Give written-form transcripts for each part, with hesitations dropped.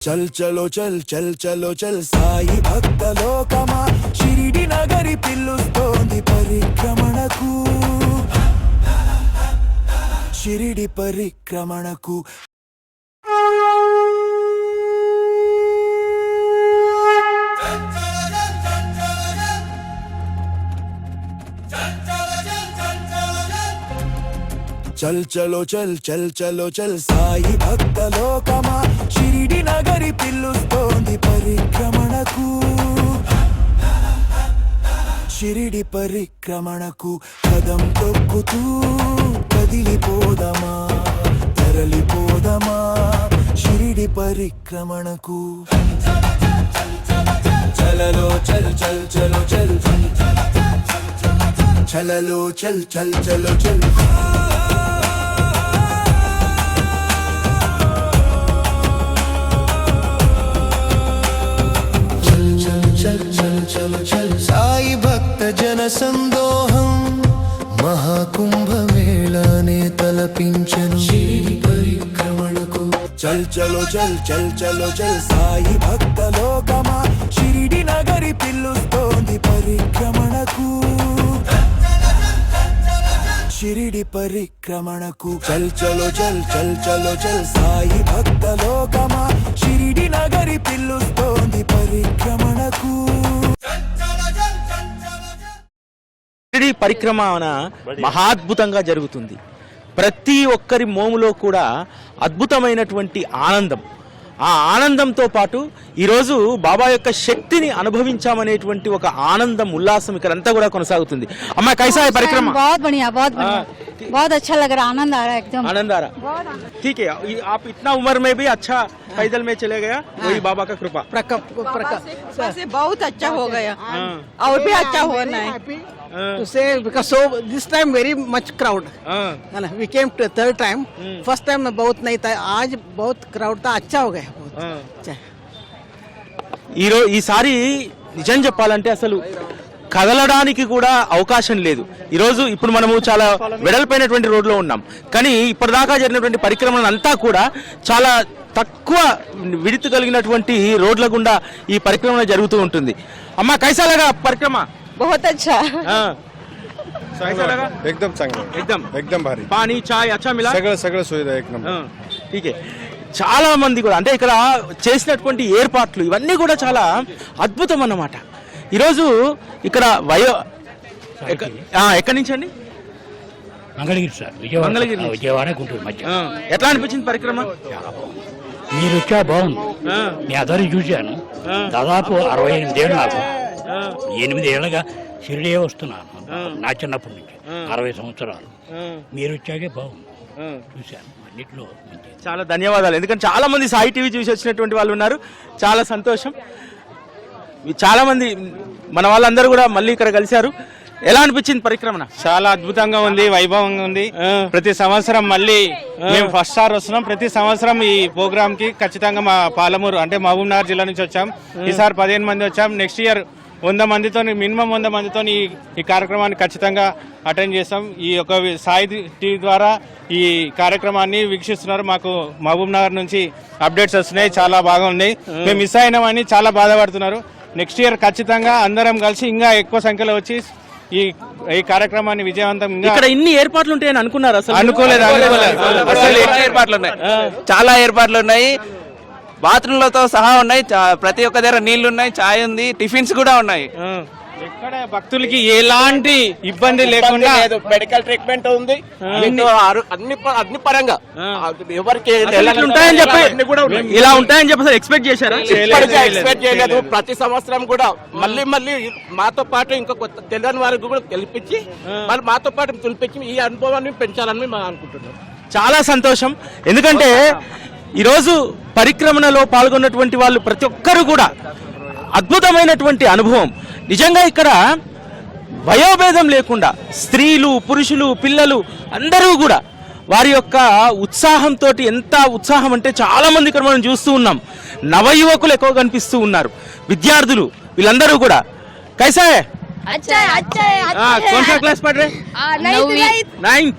चल चलो चल चल चलो चल साई भक्त लोकमा शिरिडी नगरी पिल्लुस्तोंदी परिक्रमणकु शिरिडी परिक्रमणकु चल चलो चल चल चलो चल साई भक्त लोकमा शिरिडी नगरी पिल्लुस्तोंदी परिक्रमणकु शिरिडी परिक्रमणकु कदम तొక్కుతూ కదిలిపోదమా తరలిపోదమా शिरिडी परिक्रमणकु चलो चल चल चलो चल चलो चल चल चलो चल चल चल साई भक्त जन संदोहं महाकुंभ मेळाने तलपिंचनु शिरिडी परिक्रमणकु चल चलो चल चल चलो चल साई भक्त लोकमा शिरिडी नगरी पिल्लुस्तोंदी परिक्रमणकु शिरिडी परिक्रमणकु चल चलो चल चल चलो चल साई भक्त लोकमा शिरिडी नगरी पिल्लुस्तोंदी परिक्रमणकु షిరిడి పరిక్రమణ మహాద్భుతంగా జరుగుతుంది. ప్రతి ఒక్కరి మోములో కూడా అద్భుతమైనటువంటి ఆనందం. ఆ ఆనందంతో పాటు ఈరోజు బాబా యొక్క శక్తిని అనుభవించామనేటువంటి ఒక ఆనందం ఉల్లాసం ఇక్కడంతా కూడా కొనసాగుతుంది. అమ్మా కైసా है परिक्रमा? बहुत बढ़िया बहुत अच्छा लग रहा, आनंद आ रहा है एकदम आनंद आ रहा. ठीक है, आप इतना उम्र में भी अच्छा पैदल में चले गया, वही बाबा का कृपा. से बहुत अच्छा हो गया और भी अच्छा होना है to say because so this time very much crowd we came to third time first time में बहुत नहीं था, आज बहुत crowd था, अच्छा हो गया बहुत अच्छा. ఈసారి నిజం చెప్పాలంటే అసలు కదలడానికి కూడా అవకాశం లేదు. ఈరోజు ఇప్పుడు మనము చాలా వెడల్పైనటువంటి రోడ్లో ఉన్నాం, కానీ ఇప్పటిదాకా జరిగినటువంటి పరిక్రమణ అంతా కూడా చాలా తక్కువ విడుతు కలిగినటువంటి రోడ్ల గుండా ఈ పరిక్రమణ జరుగుతూ ఉంటుంది. అమ్మా కైసా లగా పరిక్రమ? बहुत अच्छा कैसा लगा? एकदम चांगलं, एकदम भारी. पानी चाय अच्छा मिला? सगळं सुविधा एक नंबर. ठीक है. చాలా మంది కూడా అంటే ఇక్కడ చేసినటువంటి ఏర్పాట్లు ఇవన్నీ కూడా చాలా అద్భుతం అన్నమాట. ఈరోజు ఇక్కడ ఎక్కడి నుంచి అండి? మంగళగిరి సార్, విజయవాడ గుంటూరు మధ్య. ఎట్లా అనిపించింది పరిక్రమ? మీరు వచ్చా బాగుంది. మీ అందరినీ చూశాను, దాదాపు 68 ఏళ్ళు నాకు. 8 ఏళ్ళగా షిరిడీ వస్తున్నాను నా చిన్నప్పటి నుంచి, 60 సంవత్సరాలు. మీరు వచ్చాకే బాగుంది, చూశాను అన్నిట్లో. చాలా ధన్యవాదాలు. ఎందుకంటే చాలా మంది సాయి టీవీ చూసి వచ్చినటువంటి వాళ్ళు ఉన్నారు, చాలా సంతోషం. చాలా మంది మన వాళ్ళందరూ కూడా మళ్ళీ ఇక్కడ కలిశారు. ఎలా అనిపించింది పరిక్రమణ? చాలా అద్భుతంగా ఉంది, వైభవంగా ఉంది. ప్రతి సంవత్సరం మళ్ళీ మేము ఫస్ట్ సార్ వస్తున్నాం. ప్రతి సంవత్సరం ఈ ప్రోగ్రామ్ కి ఖచ్చితంగా మా పాలమూరు అంటే మహబూబ్నగర్ జిల్లా నుంచి వచ్చాం. ఈసారి 15 మంది వచ్చాం. నెక్స్ట్ ఇయర్ 100 మందితో మినిమం 100 మందితో ఈ కార్యక్రమాన్ని ఖచ్చితంగా అటెండ్ చేస్తాం. ఈ యొక్క సాయి టీవీ ద్వారా ఈ కార్యక్రమాన్ని వీక్షిస్తున్నారు. మాకు మహబూబ్నగర్ నుంచి అప్డేట్స్ వస్తున్నాయి, చాలా బాగున్నాయి. మేము మిస్ అయినామని చాలా బాధపడుతున్నారు. నెక్స్ట్ ఇయర్ ఖచ్చితంగా అందరం కలిసి ఇంకా ఎక్కువ సంఖ్యలో వచ్చి ఈ కార్యక్రమాన్ని విజయవంతం. ఇక్కడ ఇన్ని ఏర్పాట్లు ఉంటాయని అనుకున్నారు? అసలు అనుకోలేదు. ఏర్పాట్లు ఉన్నాయి, చాలా ఏర్పాట్లు ఉన్నాయి. బాత్రూమ్లతో సహా ఉన్నాయి, ప్రతి ఒక్క దగ్గర నీళ్లు ఉన్నాయి, చాయ్ ఉంది, టిఫిన్స్ కూడా ఉన్నాయి. ఎక్కడ భక్తులకి ఎలాంటి ఇబ్బంది లేకుండా మెడికల్ ట్రీట్మెంట్ ఉంది, అన్ని పరంగా ఎవరికి ఇలా ఉంటాయని చెప్పి ఎక్స్పెక్ట్ చేశారా? ఎక్స్పెక్ట్ చేయలేదు. ప్రతి సంవత్సరం కూడా మళ్ళీ మాతో పాటు ఇంకా కొత్త తెలియని వారికి కూడా తెలిపించి వాళ్ళు మాతో పాటు పిలిపించి ఈ అనుభవాన్ని పెంచాలని మేము అనుకుంటున్నాం. చాలా సంతోషం. ఎందుకంటే ఈరోజు పరిక్రమణలో పాల్గొన్నటువంటి వాళ్ళు ప్రతి ఒక్కరు కూడా అద్భుతమైనటువంటి అనుభవం. నిజంగా ఇక్కడ వయోభేదం లేకుండా స్త్రీలు, పురుషులు, పిల్లలు అందరూ కూడా వారి యొక్క ఉత్సాహంతో, ఎంత ఉత్సాహం అంటే చాలా మంది ఇక్కడ మనం చూస్తూ ఉన్నాం. నవయువకులు ఎక్కువ కనిపిస్తూ ఉన్నారు, విద్యార్థులు, వీళ్ళందరూ కూడా. కైసా హై? अच्छा है, अच्छा है, अच्छा है। कौन सा क्लास पढ़ रहे? नाइन्थ।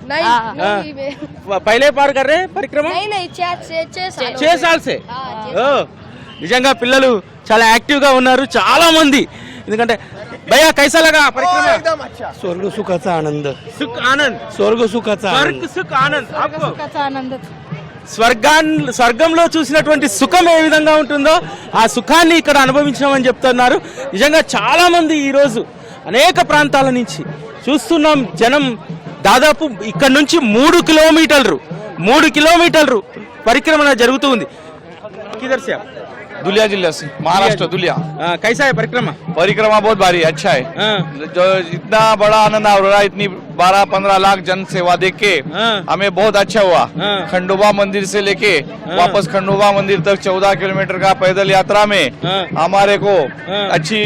पहले पार कर रहे परिक्रमा? नहीं 6 साल। 6 साल से। నిజంగా పిల్లలు చాలా యాక్టివ్గా ఉన్నారు చాలా మంది. ఎందుకంటే భయ్యా కైసాలగా పరిక్రమ स्वर्ग सुखाचा आनंद సుఖ్ ఆనంద్ स्वर्ग सुखाचा స్వర్గ్ సుఖ్ ఆనంద్ ఆప్కో आनंद స్వర్గంలో చూసినటువంటి సుఖం ఏ విధంగా ఉంటుందో ఆ సుఖాన్ని ఇక్కడ అనుభవించామని చెప్తున్నారు. నిజంగా చాలా మంది ఈరోజు అనేక ప్రాంతాల నుంచి చూస్తున్నాం. జనం దాదాపు ఇక్కడ నుంచి 3 కిలోమీటర్లు పరిక్రమణ జరుగుతూ ఉంది. కిధర్ సే दुलिया जिले से, महाराष्ट्र दुलिया। कैसा है परिक्रमा? परिक्रमा बहुत भारी अच्छा है। जो इतना बड़ा आनंद आ रहा है, इतनी 12-15 लाख जन सेवा देख के हमें बहुत अच्छा हुआ। खंडोबा मंदिर से लेके वापस खंडोबा मंदिर तक 14 किलोमीटर का पैदल यात्रा में हमारे को अच्छी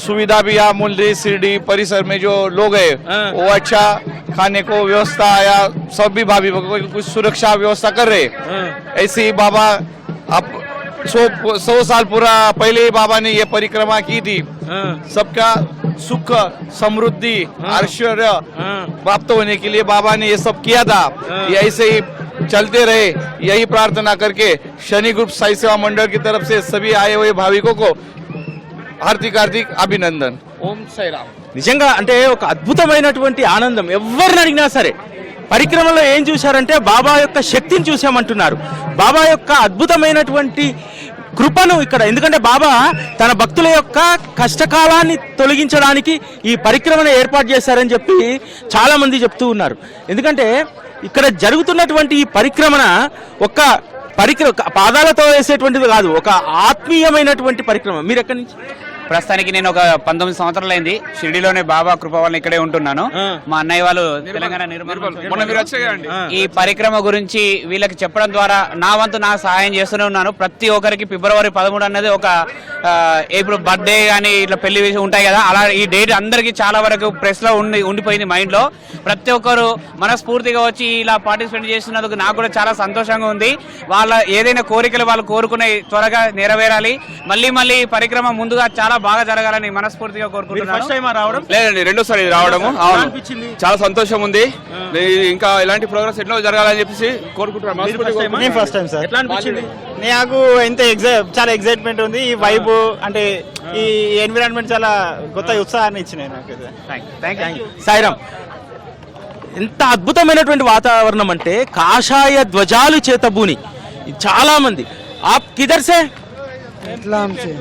सुविधा भी यहाँ मुल्ली शिरडी परिसर में जो लोग है वो अच्छा खाने को व्यवस्था या सब भी भाभी कुछ सुरक्षा व्यवस्था कर रहे। ऐसे ही बाबा आप 100 साल पूरा पहले ही बाबा ने ये परिक्रमा की थी। सबका सुख समृद्धि ऐश्वर्य प्राप्त होने के लिए बाबा ने ये सब किया था। ये ऐसे ही चलते रहे, यही प्रार्थना करके शनि ग्रुप साई सेवा मंडल की तरफ से सभी आए हुए भाविकों को हार्दिक अभिनंदन। ओम साई राम। నిజంగా అంటే ఒక అద్భుతమైనటువంటి ఆనందం. ఎవరిని అడిగినా సరే పరిక్రమలో ఏం చూశారంటే బాబా యొక్క శక్తిని చూసామంటున్నారు. బాబా యొక్క అద్భుతమైనటువంటి కృపను ఇక్కడ, ఎందుకంటే బాబా తన భక్తుల యొక్క కష్టకాలాన్ని తొలగించడానికి ఈ పరిక్రమను ఏర్పాటు చేశారని చెప్పి చాలా మంది చెప్తూ ఉన్నారు. ఎందుకంటే ఇక్కడ జరుగుతున్నటువంటి ఈ పరిక్రమణ ఒక పాదాలతో వేసేటువంటిది కాదు, ఒక ఆత్మీయమైనటువంటి పరిక్రమ. మీరు ఎక్కడి నుంచి? ప్రస్తుతానికి నేను ఒక 19 సంవత్సరాలు అయింది షిరిడిలోనే బాబా కృప వల్ల ఇక్కడే ఉంటున్నాను. మా అన్నయ్య వాళ్ళు తెలంగాణ ఈ పరిక్రమ గురించి వీళ్ళకి చెప్పడం ద్వారా నా వంతు నా సహాయం చేస్తూనే ఉన్నాను. ప్రతి ఒక్కరికి ఫిబ్రవరి 13 అన్నది ఒక ఇప్పుడు బర్త్డే కానీ ఇట్లా పెళ్లి విషయం ఉంటాయి కదా, అలా ఈ డేట్ అందరికి చాలా వరకు ప్రెస్ లో ఉండిపోయింది మైండ్ లో. ప్రతి ఒక్కరు మనస్ఫూర్తిగా వచ్చి ఇలా పార్టిసిపేట్ చేస్తున్నందుకు నాకు కూడా చాలా సంతోషంగా ఉంది. వాళ్ళ ఏదైనా కోరికలు వాళ్ళు కోరుకునే త్వరగా నెరవేరాలి. మళ్ళీ పరిక్రమ ముందుగా చాలా బాగా జరగాలని మనస్ఫూర్తిగా కోరుకుంటున్నాను. లేదండి, రెండోసారి రావడము చాలా సంతోషం ఉంది. ఇంకా ఇలాంటి ప్రోగ్రామ్స్ ఎన్నో జరగాలని చెప్పేసి కోరుకుంటున్నాను. First time sir. ఎట్లా అనిపించింది? నాకు ఎంత చాలా ఎగ్జైట్మెంట్ ఉంది. ఈ వైబ్ అంటే ఈ ఎన్విరాన్మెంట్ చాలా కొత్త ఉత్సాహాన్ని ఇచ్చినాయి నాకు. సాయిరామ్, ఎంత అద్భుతమైనటువంటి వాతావరణం అంటే కాషాయ ధ్వజాలు చేతబూని చాలా మంది. ఆప్ కిధర్ సే? रतलाम से।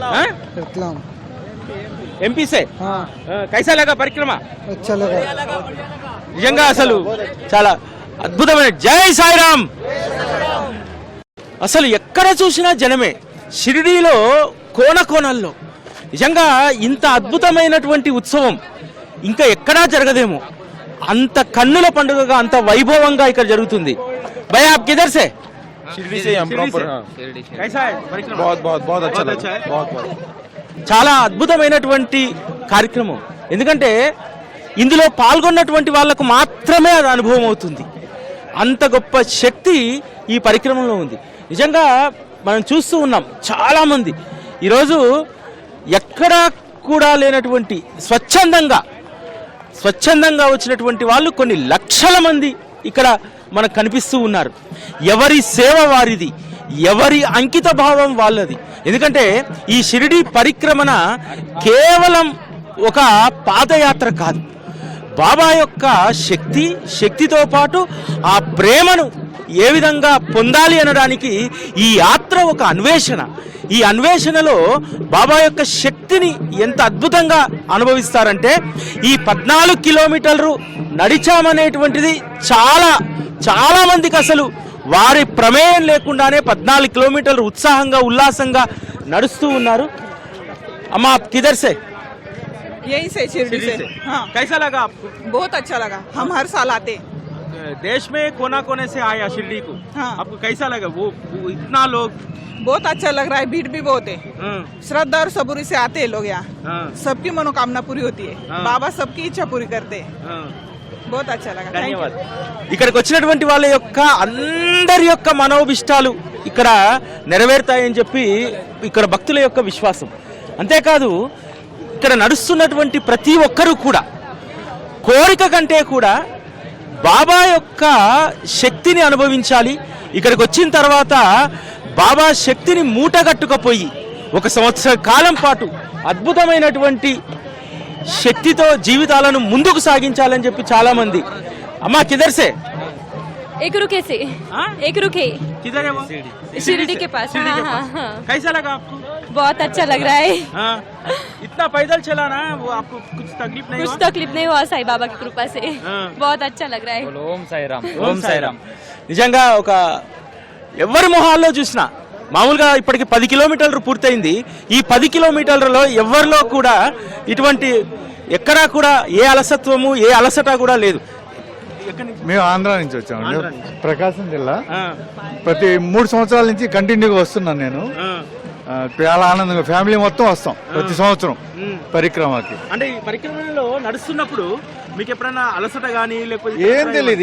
रतलाम ఎంపీ సే? కైసా లగా పరిక్రమ? अच्छा लगा। నిజంగా అసలు చాలా అద్భుతమైన. జై సాయిరామ్. అసలు ఎక్కడ చూసినా జనమే. షిరిడీలో కోణల్లో నిజంగా ఇంత అద్భుతమైనటువంటి ఉత్సవం ఇంకా ఎక్కడా జరగదేమో. అంత కన్నుల పండుగగా అంత వైభవంగా ఇక్కడ జరుగుతుంది. భయ్ ఆప్ కిధర్ సే? शिरडी से हम प्रॉपर। कैसा है परिक्रमा? बहुत अच्छा लगा। बहुत చాలా అద్భుతమైనటువంటి కార్యక్రమం. ఎందుకంటే ఇందులో పాల్గొన్నటువంటి వాళ్లకు మాత్రమే అది అనుభవం అవుతుంది. అంత గొప్ప శక్తి ఈ పరిక్రమలో ఉంది. నిజంగా మనం చూస్తూ ఉన్నాం చాలామంది ఈరోజు ఎక్కడా కూడా లేనటువంటి స్వచ్ఛందంగా వచ్చినటువంటి వాళ్ళు కొన్ని లక్షల మంది ఇక్కడ మనకు కనిపిస్తూ ఉన్నారు. ఎవరి సేవ వారిది, ఎవరి అంకిత భావం వాళ్ళది. ఎందుకంటే ఈ షిరిడి పరిక్రమణ కేవలం ఒక పాదయాత్ర కాదు. బాబా యొక్క శక్తితో పాటు ఆ ప్రేమను ఏ విధంగా పొందాలి అనడానికి ఈ యాత్ర ఒక అన్వేషణ. ఈ అన్వేషణలో బాబా యొక్క శక్తిని ఎంత అద్భుతంగా అనుభవిస్తారంటే ఈ 14 కిలోమీటర్లు నడిచామనేటువంటిది చాలా మందికి అసలు వారి ప్రమేయం లేకుండానే 14 కిలోమీటర్లు ఉత్సాహంగా ఉల్లాసంగా నడుస్తూ ఉన్నారు. అమ్మా కిధర్ సే? यही से शिरडी से। हाँ, कैसा लगा आपको? बहुत अच्छा लगा। हम हर साल आते। देश में कोने से आया शिरडी को। हाँ। आपको कैसा लगा? वो इतना लोग बहुत अच्छा लग रहा है। भीड़ भी बहुत है। श्रद्धा और सबूरी से आते हैं लोग यहाँ। सबकी मनोकामना पूरी होती है। बाबा सबकी इच्छा पूरी करते हैं। बहुत अच्छा लगा। ధన్యవాదాలు. ఇక్కడికి వచ్చినటువంటి వాళ్ళ యొక్క అందరి యొక్క మనోభిష్టాలు ఇక్కడ నెరవేరుతాయని చెప్పి ఇక్కడ భక్తుల యొక్క విశ్వాసం. అంతేకాదు ఇక్కడ నడుస్తున్నటువంటి ప్రతి ఒక్కరూ కూడా కోరిక కంటే కూడా బాబా యొక్క శక్తిని అనుభవించాలి. ఇక్కడికి వచ్చిన తర్వాత బాబా శక్తిని మూటగట్టుకపోయి 1 సంవత్సర కాలం పాటు అద్భుతమైనటువంటి శక్తితో జీవితాలను ముందుకు సాగించాలని చెప్పి చాలా మంది అమ్మా కిదర్సే एक रुके से एक रुके किधर है वो शिरडी के पास शिरडी के हाँ, पास। हाँ, कैसा लगा आपको बहुत अच्छा लग रहा है हाँ इतना पैदल चलाना है वो आपको कुछ तकलीफ नहीं कुछ हुआ तकलीफ नहीं हुआ साईं बाबा की कृपा से हाँ। बहुत अच्छा लग रहा है ఓం సాయిరామ్ ఓం సాయిరామ్ నిజంగా ఒక ఎవరి మొహాల్లో చూసినా మామూలుగా ఇప్పటికి 10 కిలోమీటర్లు పూర్తయింది ఈ 10 కిలోమీటర్లలో ఎవరిలో కూడా ఇటువంటి ఎక్కడా కూడా ఏ అలసత్వము ఏ అలసట కూడా లేదు మేము ఆంధ్ర నుంచి వచ్చామండి ప్రకాశం జిల్లా ప్రతి 3 సంవత్సరాల నుంచి కంటిన్యూగా వస్తున్నాను నేను చాలా ఆనందంగా ఫ్యామిలీ మొత్తం వస్తాం ప్రతి సంవత్సరం పరిక్రమకి. అంటే ఈ పరిక్రమలో నడుస్తున్నప్పుడు మీకు ఎప్పుడైనా అలసట గానీ లేకపోతే ఏం తెలియదు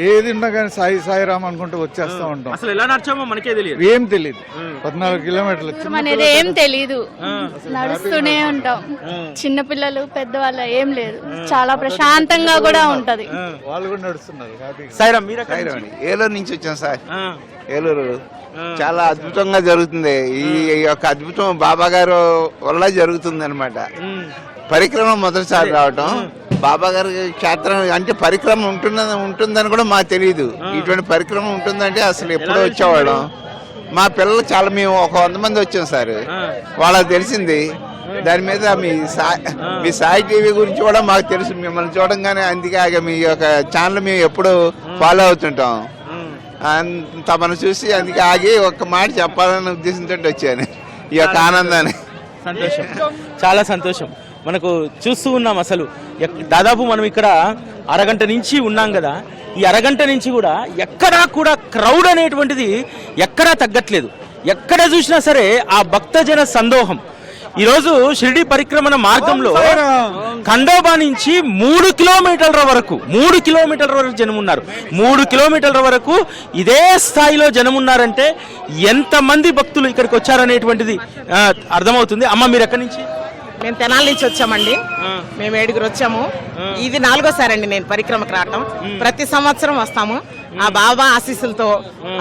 ఏది ఉన్నా కానీ సాయి సాయిరామ్ అనుకుంటూ వచ్చేస్తా ఉంటాం. అసలు ఎలా నడిచామో మనకే తెలియదు, ఏం తెలియదు. 14 కిలోమీటర్లు అనేది ఏం తెలీదు, నడుస్తూనే ఉంటాం. చిన్న పిల్లలు పెద్దవాళ్ళు ఏం లేదు, చాలా ప్రశాంతంగా కూడా ఉంటది. వాళ్ళు కూడా నడుస్తున్నారు హ్యాపీగా. సాయిరామ్ మీరు ఏలూరు నుంచి వచ్చాం సార్. ఏలూరు చాలా అద్భుతంగా జరుగుతుంది. ఈ యొక్క అద్భుతం బాబా గారు వల్ల జరుగుతుంది అనమాట. పరిక్రమ మొదటిసారి రావటం, బాబా గారి క్షేత్రం అంటే పరిక్రమ ఉంటుందని కూడా మాకు తెలియదు. ఇటువంటి పరిక్రమ ఉంటుందంటే అసలు ఎప్పుడో వచ్చేవాళ్ళం. మా పిల్లలు చాలా, మేము 100 మంది వచ్చాం సార్. వాళ్ళకి తెలిసింది దాని మీద మీ సాయి టీవీ గురించి కూడా మాకు తెలుసు. మిమ్మల్ని చూడంగానే అందుకే మీ యొక్క ఛానల్ మేము ఎప్పుడు ఫాలో అవుతుంటాం. తమను చూసి అందుకే ఆగి ఒక్క మాట చెప్పాలనే ఉద్దేశంతో వచ్చాను ఈ యొక్క ఆనందాన్ని. సంతోషం, చాలా సంతోషం. మనకు చూస్తూ ఉన్నాం, అసలు దాదాపు మనం ఇక్కడ అరగంట నుంచి ఉన్నాం కదా. ఈ అరగంట నుంచి కూడా ఎక్కడా కూడా క్రౌడ్ అనేటువంటిది ఎక్కడా తగ్గట్లేదు. ఎక్కడ చూసినా సరే ఆ భక్తజన సందోహం. ఈరోజు షిరిడి పరిక్రమణ మార్గంలో ఖండోబా నుంచి 3 కిలోమీటర్ల వరకు జనం ఉన్నారు. 3 కిలోమీటర్ల వరకు ఇదే స్థాయిలో జనం ఉన్నారంటే ఎంతమంది భక్తులు ఇక్కడికి వచ్చారనేటువంటిది అర్థమవుతుంది. అమ్మ మీరు ఎక్కడి నుంచి? మేము తెనాలి నుంచి వచ్చామండి. మేము 7గురు వచ్చాము. ఇది 4గోసారి అండి నేను పరిక్రమకు రావటం. ప్రతి సంవత్సరం వస్తాము ఆ బాబా ఆశీస్సులతో.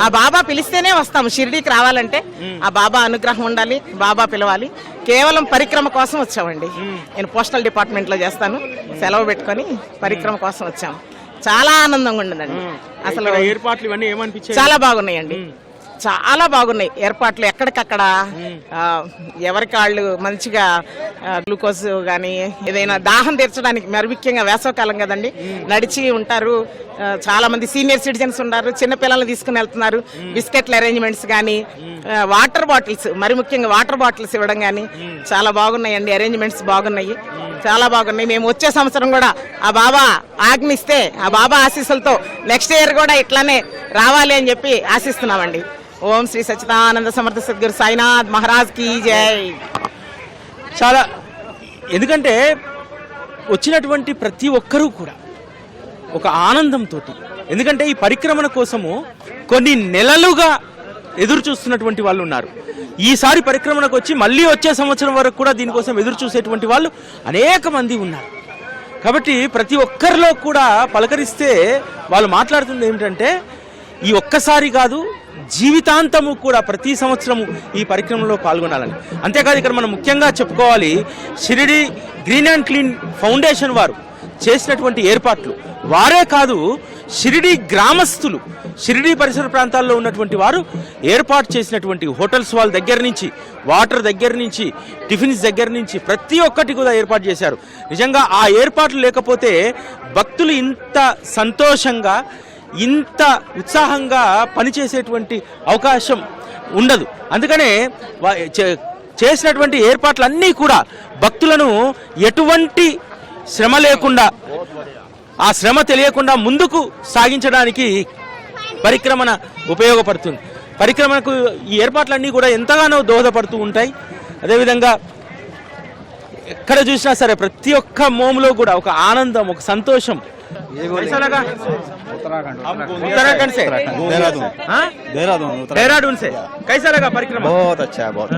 ఆ బాబా పిలిస్తేనే వస్తాము. షిరిడీకి రావాలంటే ఆ బాబా అనుగ్రహం ఉండాలి, బాబా పిలవాలి. కేవలం పరిక్రమ కోసం వచ్చామండి. నేను పోస్టల్ డిపార్ట్మెంట్లో చేస్తాను. సెలవు పెట్టుకొని పరిక్రమ కోసం వచ్చాము. చాలా ఆనందంగా ఉండదండి. అసలు ఏర్పాట్లు ఇవన్నీ ఏమనిపించాయి? చాలా బాగున్నాయండి, చాలా బాగున్నాయి ఏర్పాట్లు. ఎక్కడికక్కడ ఎవరికి వాళ్ళు మంచిగా గ్లూకోజ్ కానీ ఏదైనా దాహం తీర్చడానికి, మరి ముఖ్యంగా వేసవకాలం కదండి, నడిచి ఉంటారు. చాలా మంది సీనియర్ సిటిజన్స్ ఉన్నారు, చిన్నపిల్లల్ని తీసుకుని వెళ్తున్నారు. బిస్కెట్ల అరేంజ్మెంట్స్ కానీ, వాటర్ బాటిల్స్, మరి ముఖ్యంగా వాటర్ బాటిల్స్ ఇవ్వడం కానీ చాలా బాగున్నాయండి. అరేంజ్మెంట్స్ బాగున్నాయి, చాలా బాగున్నాయి. మేము వచ్చే సంవత్సరం కూడా ఆ బాబా ఆజ్ఞిస్తే, ఆ బాబా ఆశీస్సులతో నెక్స్ట్ ఇయర్ కూడా ఇట్లానే రావాలి అని చెప్పి ఆశిస్తున్నామండి. ఓం శ్రీ సచ్చిదానంద సమర్థ సద్గురు సాయినాథ్ మహారాజ్ కీ జై. చాలా, ఎందుకంటే వచ్చినటువంటి ప్రతి ఒక్కరూ కూడా ఒక ఆనందంతో, ఎందుకంటే ఈ పరిక్రమణ కోసము కొన్ని నెలలుగా ఎదురు చూస్తున్నటువంటి వాళ్ళు ఉన్నారు. ఈసారి పరిక్రమణకు వచ్చి మళ్ళీ వచ్చే సంవత్సరం వరకు కూడా దీనికోసం ఎదురు చూసేటువంటి వాళ్ళు అనేక మంది ఉన్నారు. కాబట్టి ప్రతి ఒక్కరిలో కూడా పలకరిస్తే వాళ్ళు మాట్లాడుతుంది ఏమిటంటే ఈ ఒక్కసారి కాదు, జీవితాంతము కూడా ప్రతి సంవత్సరము ఈ పరిక్రమలో పాల్గొనాలని. అంతేకాదు ఇక్కడ మనం ముఖ్యంగా చెప్పుకోవాలి, Shirdi green and clean foundation వారు చేసినటువంటి ఏర్పాట్లు. వారే కాదు, షిరిడి గ్రామస్తులు, షిరిడి పరిసర ప్రాంతాల్లో ఉన్నటువంటి వారు ఏర్పాటు చేసినటువంటి హోటల్స్ వాళ్ళ దగ్గర నుంచి, వాటర్ దగ్గర నుంచి, టిఫిన్స్ దగ్గర నుంచి ప్రతి ఒక్కటి కూడా ఏర్పాటు చేశారు. నిజంగా ఆ ఏర్పాట్లు లేకపోతే భక్తులు ఇంత సంతోషంగా, ఇంత ఉత్సాహంగా పనిచేసేటువంటి అవకాశం ఉండదు. అందుకనే చేసినటువంటి ఏర్పాట్లన్నీ కూడా భక్తులను ఎటువంటి శ్రమ లేకుండా, ఆ శ్రమ తెలియకుండా ముందుకు సాగించడానికి పరిక్రమణ ఉపయోగపడుతుంది. పరిక్రమణకు ఈ ఏర్పాట్లన్నీ కూడా ఎంతగానో దోహదపడుతూ ఉంటాయి. అదేవిధంగా ఎక్కడ చూసినా సరే ప్రతి ఒక్క మోములో కూడా ఒక ఆనందం, ఒక సంతోషం. उत्तराखंड से देहरादून से कैसा लगा परिक्रमा? बहुत अच्छा है, बहुत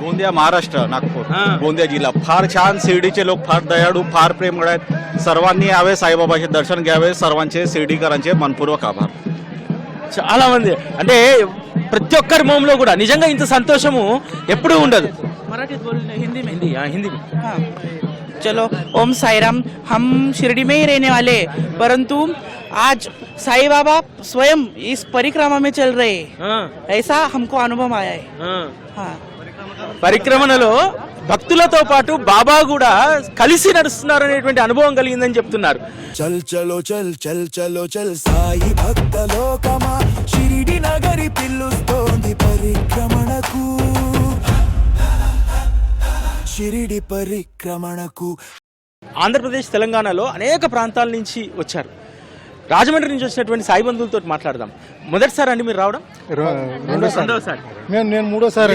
गोंदिया महाराष्ट्र नागपूर गोंदिया जिल्हा फार छान. शिर्डीचे लोक फार दयाळू, फार प्रेमळ आहेत. सर्वांनी यावे, साईबाबाचे दर्शन घ्यावे. सर्वांचे शिर्डीकरांचे मनपूर्वक आभार. చాలా మంది, అంటే ప్రతి ఒక్కరి మొహంలో కూడా నిజంగా ఇంత సంతోషము ఎప్పుడూ ఉండదు. మరాఠీ హిందీ హిందీ हाँ, चलो ओम साई राम। हम शिरडी में ही रहने वाले, परंतु आज साई बाबा स्वयं इस परिक्रमा में चल रहे हैं, ऐसा हमको अनुभव आया है। हाँ, పరిక్రమణలో భక్తులతో పాటు బాబా కూడా కలిసి నడుస్తున్నారు అనేటువంటి అనుభవం కలిగిందని చెప్తున్నారు. చల్ చలో చల్ చల్ చలో చల్ సాయి భక్త లోకమా షిరిడి నగరి పిలుస్తోంది పరిక్రమణకు, షిరిడి పరిక్రమణకు. ఆంధ్రప్రదేశ్ తెలంగాణలో అనేక ప్రాంతాల నుంచి వచ్చారు. రాజమండ్రి నుంచి వచ్చినటువంటి సాయి బంధువులతో మాట్లాడదాం. మొదటిసారి అండి మీరు రావడం? రెండోసారి. నేను మూడోసారి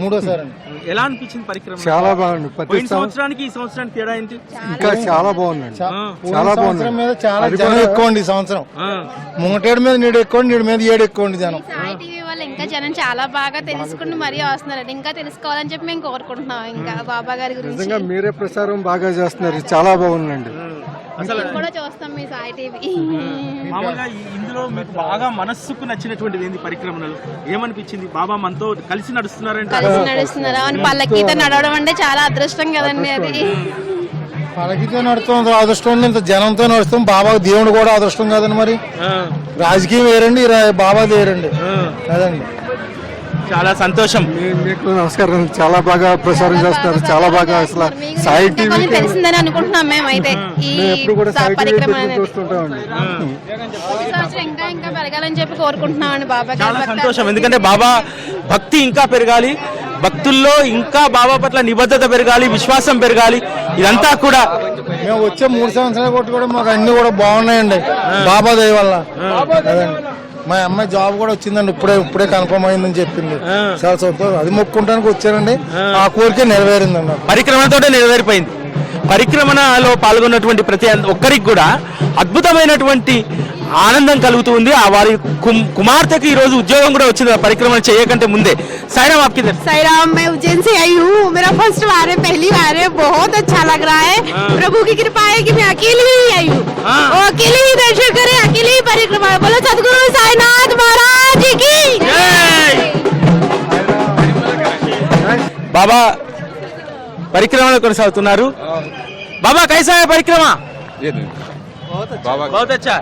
మూడోసారి. ఎలా అనిపించింది పరిక్రమ? చాలా బాగుంది. పోయిన సంవత్సరానికి ఈ సంవత్సరానికి తేడా ఏంటి? ఇంకా చాలా బాగుందండి. చాలా బాగుంది. చాలా జనం ఎక్కువ అండి ఈ సంవత్సరం. ముంగటేడు మీద నీడు ఎక్కువ, నీడు మీద ఏడు ఎక్కువ అండి జనం. సాయి టీవీ వల్ల ఇంకా జనం చాలా బాగా తెలుసుకుని మరీ వస్తున్నారు. ఇంకా తెలుసుకోవాలని చెప్పి మేము కోరుకుంటున్నాం. ఇంకా బాబా గారి గురించి నిజంగా మీరే ప్రసారం బాగా చేస్తున్నారు. చాలా బాగుందండి. అసలు కూడా చూస్తాం మీ సాయి టీవీ. మామూలుగా ఇందులో మీకు బాగా మనస్సుకు నచ్చినటువంటిది ఏంది? పరిక్రమణలో ఏమనిపించింది? బాబా మనతో కలిసి నడుస్తున్నారంటే కలిసి నడుస్తున్నారా అని పల్లకీతో నడవడం అంటే చాలా అదృష్టం కదండి. అది పలకితో నడుస్తాం అదృష్టం, ఇంత జనంతో నడుస్తాం. బాబా దేవుడు కూడా అదృష్టం కదండి. మరి రాజకీయం వేరండి, బాబా వేరండి కదండి. చాలా సంతోషం. మీకు నమస్కారం. చాలా బాగా ప్రసారం చేస్తున్నారు. చాలా బాగా అసలు సాయి టీవీ తెలిసిందని అనుకుంటున్నాం మేమైతే. ఈ ఎప్పుడు కూడా సాయి పరిక్రమ టీవీ చూస్తుంటామండి. ఇంకా ఇంకా పెరగాలని చెప్పి కోరుకుంటున్నామండి బాబా. చాలా సంతోషం. ఎందుకంటే బాబా భక్తి ఇంకా పెరగాలి, భక్తుల్లో ఇంకా బాబా పట్ల నిబద్ధత పెరగాలి, విశ్వాసం పెరగాలి. ఇదంతా కూడా మేము వచ్చే 3 సంవత్సరాల కొట్టి కూడా మాకు అన్ని కూడా బాగున్నాయండి బాబా దయ వల్ల. మా అమ్మాయి జాబ్ కూడా వచ్చిందండి. ఇప్పుడే కన్ఫర్మ్ అయిందని చెప్పింది. చాలా సంతోషం. అది మొక్కుంటానికి వచ్చానండి. ఆ కోరిక నెరవేరిందండి. పరిక్రమణతోటే నెరవేరిపోయింది. పరిక్రమణలో పాల్గొన్నటువంటి ప్రతి ఒక్కరికి కూడా అద్భుతమైనటువంటి ఆనందం కలుగుతుంది. ఆ వారి కుమార్తెకి ఈ రోజు ఉద్యోగం కూడా వచ్చింది పరిక్రమణ చేయకంటే ముందే. సాయిరామ్ आपकी तरफ? साईराम, मैं उज्जैन से आई हूँ. मेरा फर्स्ट बार है, पहली बार है. बहुत अच्छा लग रहा है. प्रभु की कृपा है कि मैं अकेली ही आई हूँ और अकेले ही दर्शन करे, अकेले ही परिक्रमा. बोलो सदगुरु साईनाथ महाराज की బాబా పరిక్రమణ కొనసాగుతున్నారు. బాబా కైసా హై పరిక్రమ? बहुत अच्छा.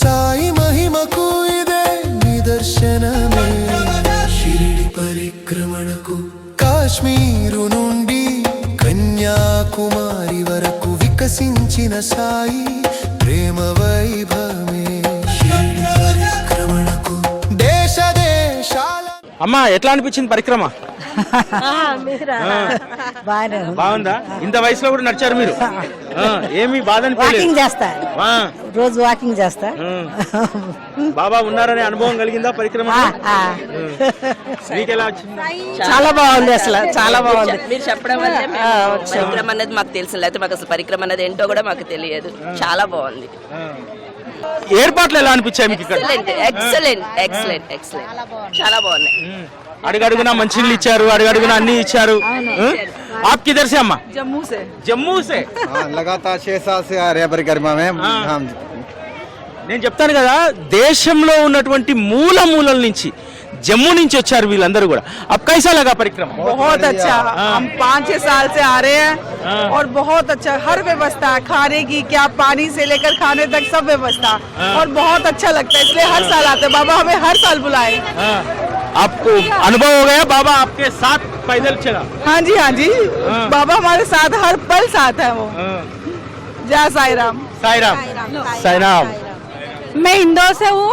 సాయి మహిమకు ఇదే నిదర్శనమే, షిరిడి పరిక్రమణకు. కాశ్మీరు నుండి కన్యాకుమారి వరకు వికసించిన సాయి ప్రేమ వైభవమే, షిరిడి పరిక్రమణకు. దేశ దేశాల. అమ్మా ఎట్లా అనిపించింది పరిక్రమ? బాగుందా? ఇంత వయసులో కూడా నడిచారు మీరు. ఏమి బాధ వాకింగ్ చేస్తా, రోజు వాకింగ్ చేస్తా. బాబా ఉన్నారనే అనుభవం కలిగిందా పరిక్రమ? మీకు ఎలా వచ్చింది? చాలా బాగుంది. అసలు చాలా బాగుంది. మీరు చెప్పడం వల్ల పరిక్రమ అనేది మాకు తెలుసు, లేకపోతే మాకు అసలు పరిక్రమ అనేది ఏంటో కూడా మాకు తెలియదు. చాలా బాగుంది. ఏర్పాట్లు ఎలా అనిపించాయి మీకు ఇక్కడ? ఎక్సలెంట్ ఎక్సలెంట్ ఎక్సలెంట్ చాలా బాగున్నాయి. అడుగడుగునా మంచినీళ్ళు ఇచ్చారు, అడుగడుగునా అన్ని ఇచ్చారు. आप किधर से अम्मा? जम्मू से लगातार 6 साल से आ रहे हैं परिक्रमा में. నేను చెప్తాను కదా, దేశంలో ఉన్నటువంటి మూలల నుంచి जम्मू నుంచి వచ్చారు వీళ్ళందరూ కూడా. अब कैसा लगा परिक्रमा? बहुत अच्छा. हम 5-6 साल से आ रहे हैं और बहुत अच्छा. हर व्यवस्था है, खाने की क्या, पानी से लेकर खाने तक सब व्यवस्था, और बहुत अच्छा लगता है. इसलिए हर साल आते हैं. बाबा हमें हर साल बुलाए. आपको अनुभव हो गया बाबा आपके साथ पैदल चला? हाँ जी, हाँ जी. बाबा हमारे साथ हर पल साथ है. वो जय साई राम. साईराम. साईराम. मैं इंदौर से हूँ.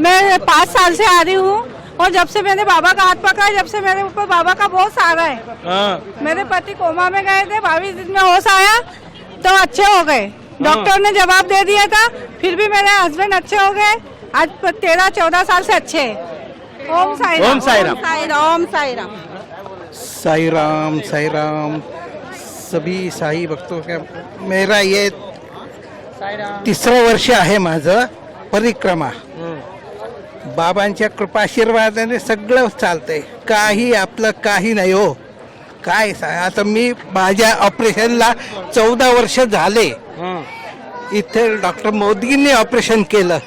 मैं 5 साल से आ रही हूँ और जब से मैंने बाबा का हाथ पकड़ा, जब से मेरे ऊपर बाबा का बहुत सहारा है. मेरे पति कोमा में गए थे, 22 दिन में होश आया तो अच्छे हो गए. डॉक्टर ने जवाब दे दिया था, फिर भी मेरे हस्बैंड अच्छे हो गए. आज 13-14 साल से अच्छे हैं. ओम साई राम. ओम साई राम. ओम साई राम. साई राम, साई राम. सभी साई भक्तों का मेरा ये 3रं वर्ष आहे माझं परिक्रमा. बाबांच्या कृपाशीर्वादाने सगळं चालतंय. काही आपलं काही नाही हो. काय आता मी माझ्या ऑपरेशनला 14 वर्ष झाले. इथे डॉक्टर मोदींनी ऑपरेशन केलं.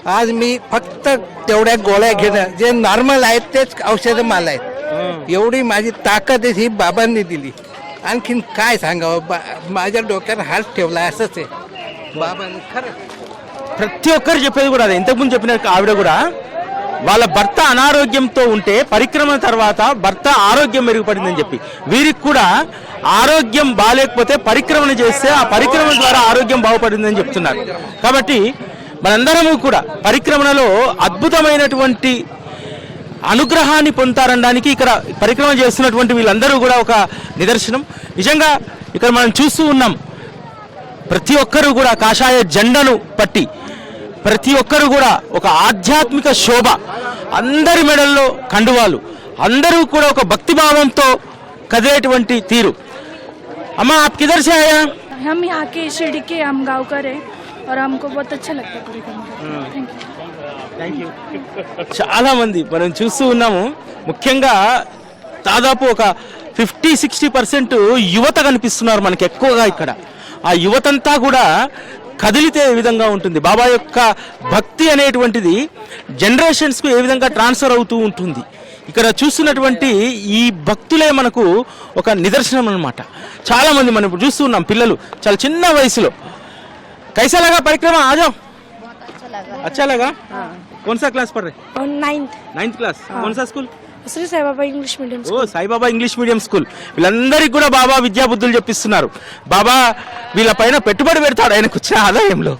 आज मी फक्त तेवढ्या गोळ्या घेणं जे नॉर्मल आहेत तेच औषधं मला आहेत. एवढी माझी ताकद ही बाबांनी दिली. आणखीन काय सांगावं, माझ्या डोक्यावर हात ठेवला असंच आहे బాబాని. ప్రతి ఒక్కరు చెప్పేది కూడా అదే. ఇంతకుముందు చెప్పినట్టు ఆవిడ కూడా వాళ్ళ భర్త అనారోగ్యంతో ఉంటే పరిక్రమణ తర్వాత భర్త ఆరోగ్యం మెరుగుపడిందని చెప్పి, వీరికి కూడా ఆరోగ్యం బాగాలేకపోతే పరిక్రమణ చేస్తే ఆ పరిక్రమణ ద్వారా ఆరోగ్యం బాగుపడిందని చెప్తున్నారు. కాబట్టి మనందరము కూడా పరిక్రమణలో అద్భుతమైనటువంటి అనుగ్రహాన్ని పొందుతారనడానికి ఇక్కడ పరిక్రమణ చేస్తున్నటువంటి వీళ్ళందరూ కూడా ఒక నిదర్శనం. నిజంగా ఇక్కడ మనం చూస్తూ ఉన్నాం, ప్రతి ఒక్కరూ కూడా కాషాయ జెండాను పట్టి ప్రతి ఒక్కరు కూడా ఒక ఆధ్యాత్మిక శోభ, అందరి మెడల్లో కండువాలు, అందరూ కూడా ఒక భక్తిభావంతో కదిలేటువంటి తీరు. అమ్మా आप किधर से आए हैं? हम यहाँ के शिरडी के हम गाँवकर है और हमको बहुत अच्छा लगता है परिक्रमा. Thank you. చాలా మంది మనం చూస్తూ ఉన్నాము. ముఖ్యంగా దాదాపు ఒక 50-60% యువత కనిపిస్తున్నారు మనకి ఎక్కువగా ఇక్కడ. ఆ యువతంతా కూడా కదిలితే ఏ విధంగా ఉంటుంది, బాబా యొక్క భక్తి అనేటువంటిది జనరేషన్స్కు ఏ విధంగా ట్రాన్స్ఫర్ అవుతూ ఉంటుంది. ఇక్కడ చూస్తున్నటువంటి ఈ భక్తులే మనకు ఒక నిదర్శనం అన్నమాట. చాలా మంది మనం ఇప్పుడు చూస్తూ ఉన్నాం, పిల్లలు చాలా చిన్న వయసులో. कैसा लगा परिक्रमा? आ जाओ. अच्छा लगा? कौन सा क्लास पढ़ रहे? 9th class. कौन सा school? Shri Sai Baba English medium. ఓ సాయిబాబా ఇంగ్లీష్ మీడియం స్కూల్. వీళ్ళందరికీ కూడా బాబా విద్యా బుద్ధులు చెప్పిస్తున్నారు. బాబా వీళ్ళపైన పెట్టుబడి పెడతాడు ఆయనకు వచ్చిన ఆదాయంలో,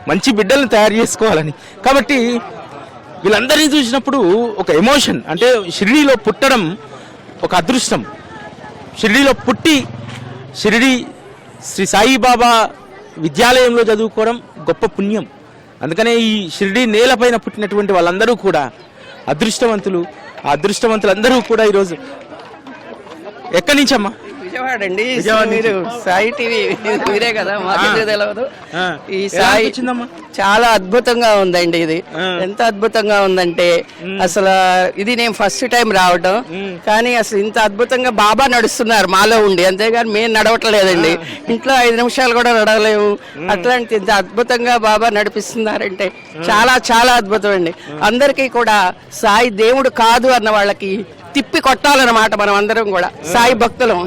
మంచి బిడ్డలను తయారు చేసుకోవాలని. కాబట్టి వీళ్ళందరినీ చూసినప్పుడు ఒక ఎమోషన్, అంటే షిరిడీలో పుట్టడం ఒక అదృష్టం. షిరిడీలో పుట్టి షిరిడీ శ్రీ సాయిబాబా విద్యాలయంలో చదువుకోవడం గొప్ప పుణ్యం. అందుకనే ఈ షిరిడీ నేలపైన పుట్టినటువంటి వాళ్ళందరూ కూడా అదృష్టవంతులు. ఆ అదృష్టవంతులందరూ కూడా ఈరోజు ఎక్కడి నుంచమ్మా? విజయవాడ అండి. మీరు సాయి టీవీ మీరే కదా, మాకు తెలియదు. ఈ సాయి చాలా అద్భుతంగా ఉందండి. ఇది ఎంత అద్భుతంగా ఉందంటే అసలు ఇది నేను ఫస్ట్ టైం రావడం, కానీ అసలు ఇంత అద్భుతంగా బాబా నడుస్తున్నారు మాలో ఉండి, అంతేగాని మేము నడవట్లేదండి. ఇంట్లో 5 నిమిషాలు కూడా నడవలేము. అట్లాంటి ఇంత అద్భుతంగా బాబా నడిపిస్తున్నారంటే చాలా చాలా అద్భుతం అండి. అందరికీ కూడా సాయి దేవుడు కాదు అన్న వాళ్ళకి తిప్పి కొట్టాలన్నమాట మనం అందరం కూడా సాయి భక్తులం.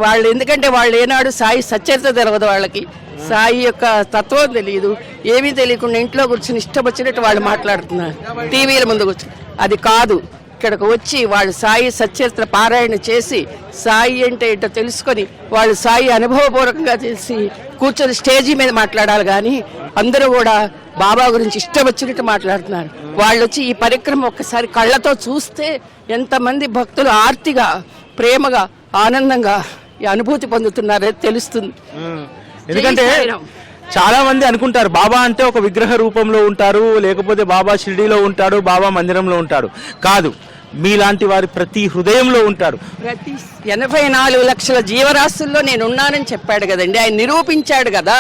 వాళ్ళు ఎందుకంటే వాళ్ళు ఏనాడు సాయి సచ్చరిత తెలియదు, వాళ్ళకి సాయి యొక్క తత్వం తెలియదు. ఏమీ తెలియకుండా ఇంట్లో కూర్చొని ఇష్టం వచ్చినట్టు వాళ్ళు మాట్లాడుతున్నారు టీవీల ముందు కూర్చొని. అది కాదు, ఇక్కడికి వచ్చి వాళ్ళు సాయి సచ్చరిత్ర పారాయణ చేసి సాయి అంటే ఏంటో తెలుసుకొని వాళ్ళు సాయి అనుభవపూర్వకంగా చేసి కూర్చొని స్టేజీ మీద మాట్లాడాలి. కానీ అందరూ కూడా బాబా గురించి ఇష్టం వచ్చినట్టు మాట్లాడుతున్నారు. వాళ్ళు వచ్చి ఈ పరిక్రమ ఒక్కసారి కళ్ళతో చూస్తే ఎంతమంది భక్తులు ఆర్తిగా ప్రేమగా ఆనందంగా ఈ అనుభూతి పొందుతున్నారో తెలుస్తుంది. ఎందుకంటే చాలా మంది అనుకుంటారు బాబా అంటే ఒక విగ్రహ రూపంలో ఉంటారు, లేకపోతే బాబా షిరిడీలో ఉంటాడు, బాబా మందిరంలో ఉంటాడు. కాదు, మీలాంటి వారి ప్రతి హృదయంలో ఉంటాడు. ప్రతి 84 లక్షల జీవరాశుల్లో నేను ఉన్నానని చెప్పాడు కదండి, ఆయన నిరూపించాడు కదా.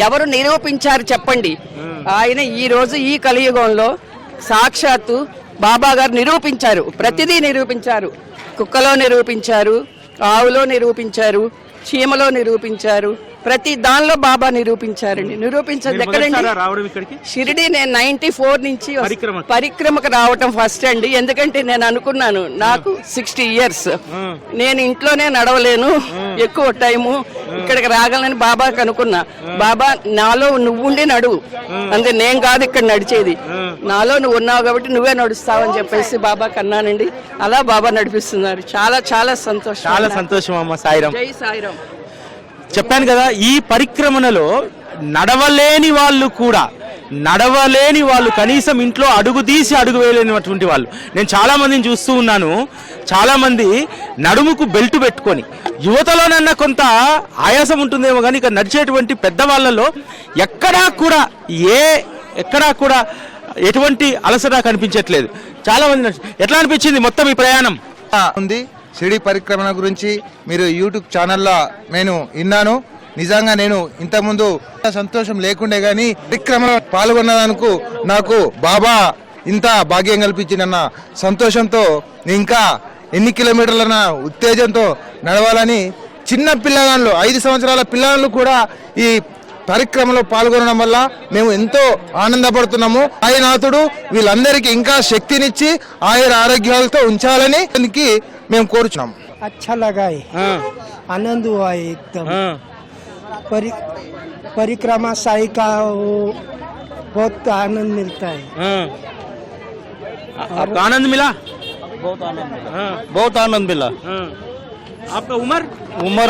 ఎవరు నిరూపించారు చెప్పండి? ఆయన ఈ రోజు ఈ కలియుగంలో సాక్షాత్తు బాబా గారు నిరూపించారు. ప్రతిదీ నిరూపించారు. కుక్కలో నిరూపించారు, ఆవులో నిరూపించారు, చీమలో నిరూపించారు, ప్రతి దానిలో బాబా నిరూపించారండి. నిరూపించదు ఎక్కడండి? షిరిడి నేను 94 నుంచి పరిక్రమకు రావటం ఫస్ట్ అండి. ఎందుకంటే నేను అనుకున్నాను నాకు 60 years, నేను ఇంట్లోనే నడవలేను ఎక్కువ టైము, ఇక్కడికి రాగలని బాబాకి అనుకున్నా. బాబా నాలో నువ్వుండి నడువు, అంటే నేను కాదు ఇక్కడ నడిచేది, నాలో నువ్వు ఉన్నావు కాబట్టి నువ్వే నడుస్తావని చెప్పేసి బాబాకి అన్నానండి. అలా బాబా నడిపిస్తున్నారు. చాలా చాలా సంతోషం. చాలా సంతోషం అమ్మ. సాయిరామ్. జై సాయిరామ్. చెప్పాను కదా, ఈ పరిక్రమణలో నడవలేని వాళ్ళు కనీసం ఇంట్లో అడుగు తీసి అడుగు వేయలేనటువంటి వాళ్ళు నేను చాలా మందిని చూస్తూ ఉన్నాను. చాలా మంది నడుముకు బెల్ట్ పెట్టుకొని, యువతలోనన్నా కొంత ఆయాసం ఉంటుందేమో కానీ ఇక నడిచేటువంటి పెద్దవాళ్ళలో ఎక్కడా కూడా ఎటువంటి అలసట కనిపించట్లేదు. చాలా మంది ఎట్లా అనిపించింది మొత్తం ఈ ప్రయాణం? ఉంది షిరిడి పరిక్రమణ గురించి మీరు యూట్యూబ్ ఛానల్లో నేను విన్నాను. నిజంగా నేను ఇంతకుముందు సంతోషం లేకుండే కానీ పరిక్రమణ పాల్గొన్నదానికి నాకు బాబా ఇంత భాగ్యం కల్పించిందన్న సంతోషంతో ఇంకా ఎన్ని కిలోమీటర్లన్న ఉత్తేజంతో నడవాలని చిన్న పిల్లగాళ్ళు 5 సంవత్సరాల పిల్లలు కూడా ఈ పరిక్రమలో పాల్గొనడం వల్ల మేము ఎంతో ఆనందపడుతున్నాము. సాయినాథుడు వీళ్ళందరికీ ఇంకా శక్తినిచ్చి ఆయుర ఆరోగ్యాలతో ఉంచాలని దానికి మేము కోరుచున్నాము. अच्छा लगा है, आनंद हुआ है एकदम। परिक्रमा साई का वो बहुत आनंद मिलता है। आपको आनंद मिला? बहुत आनंद मिला। आपका उम्र? उम्र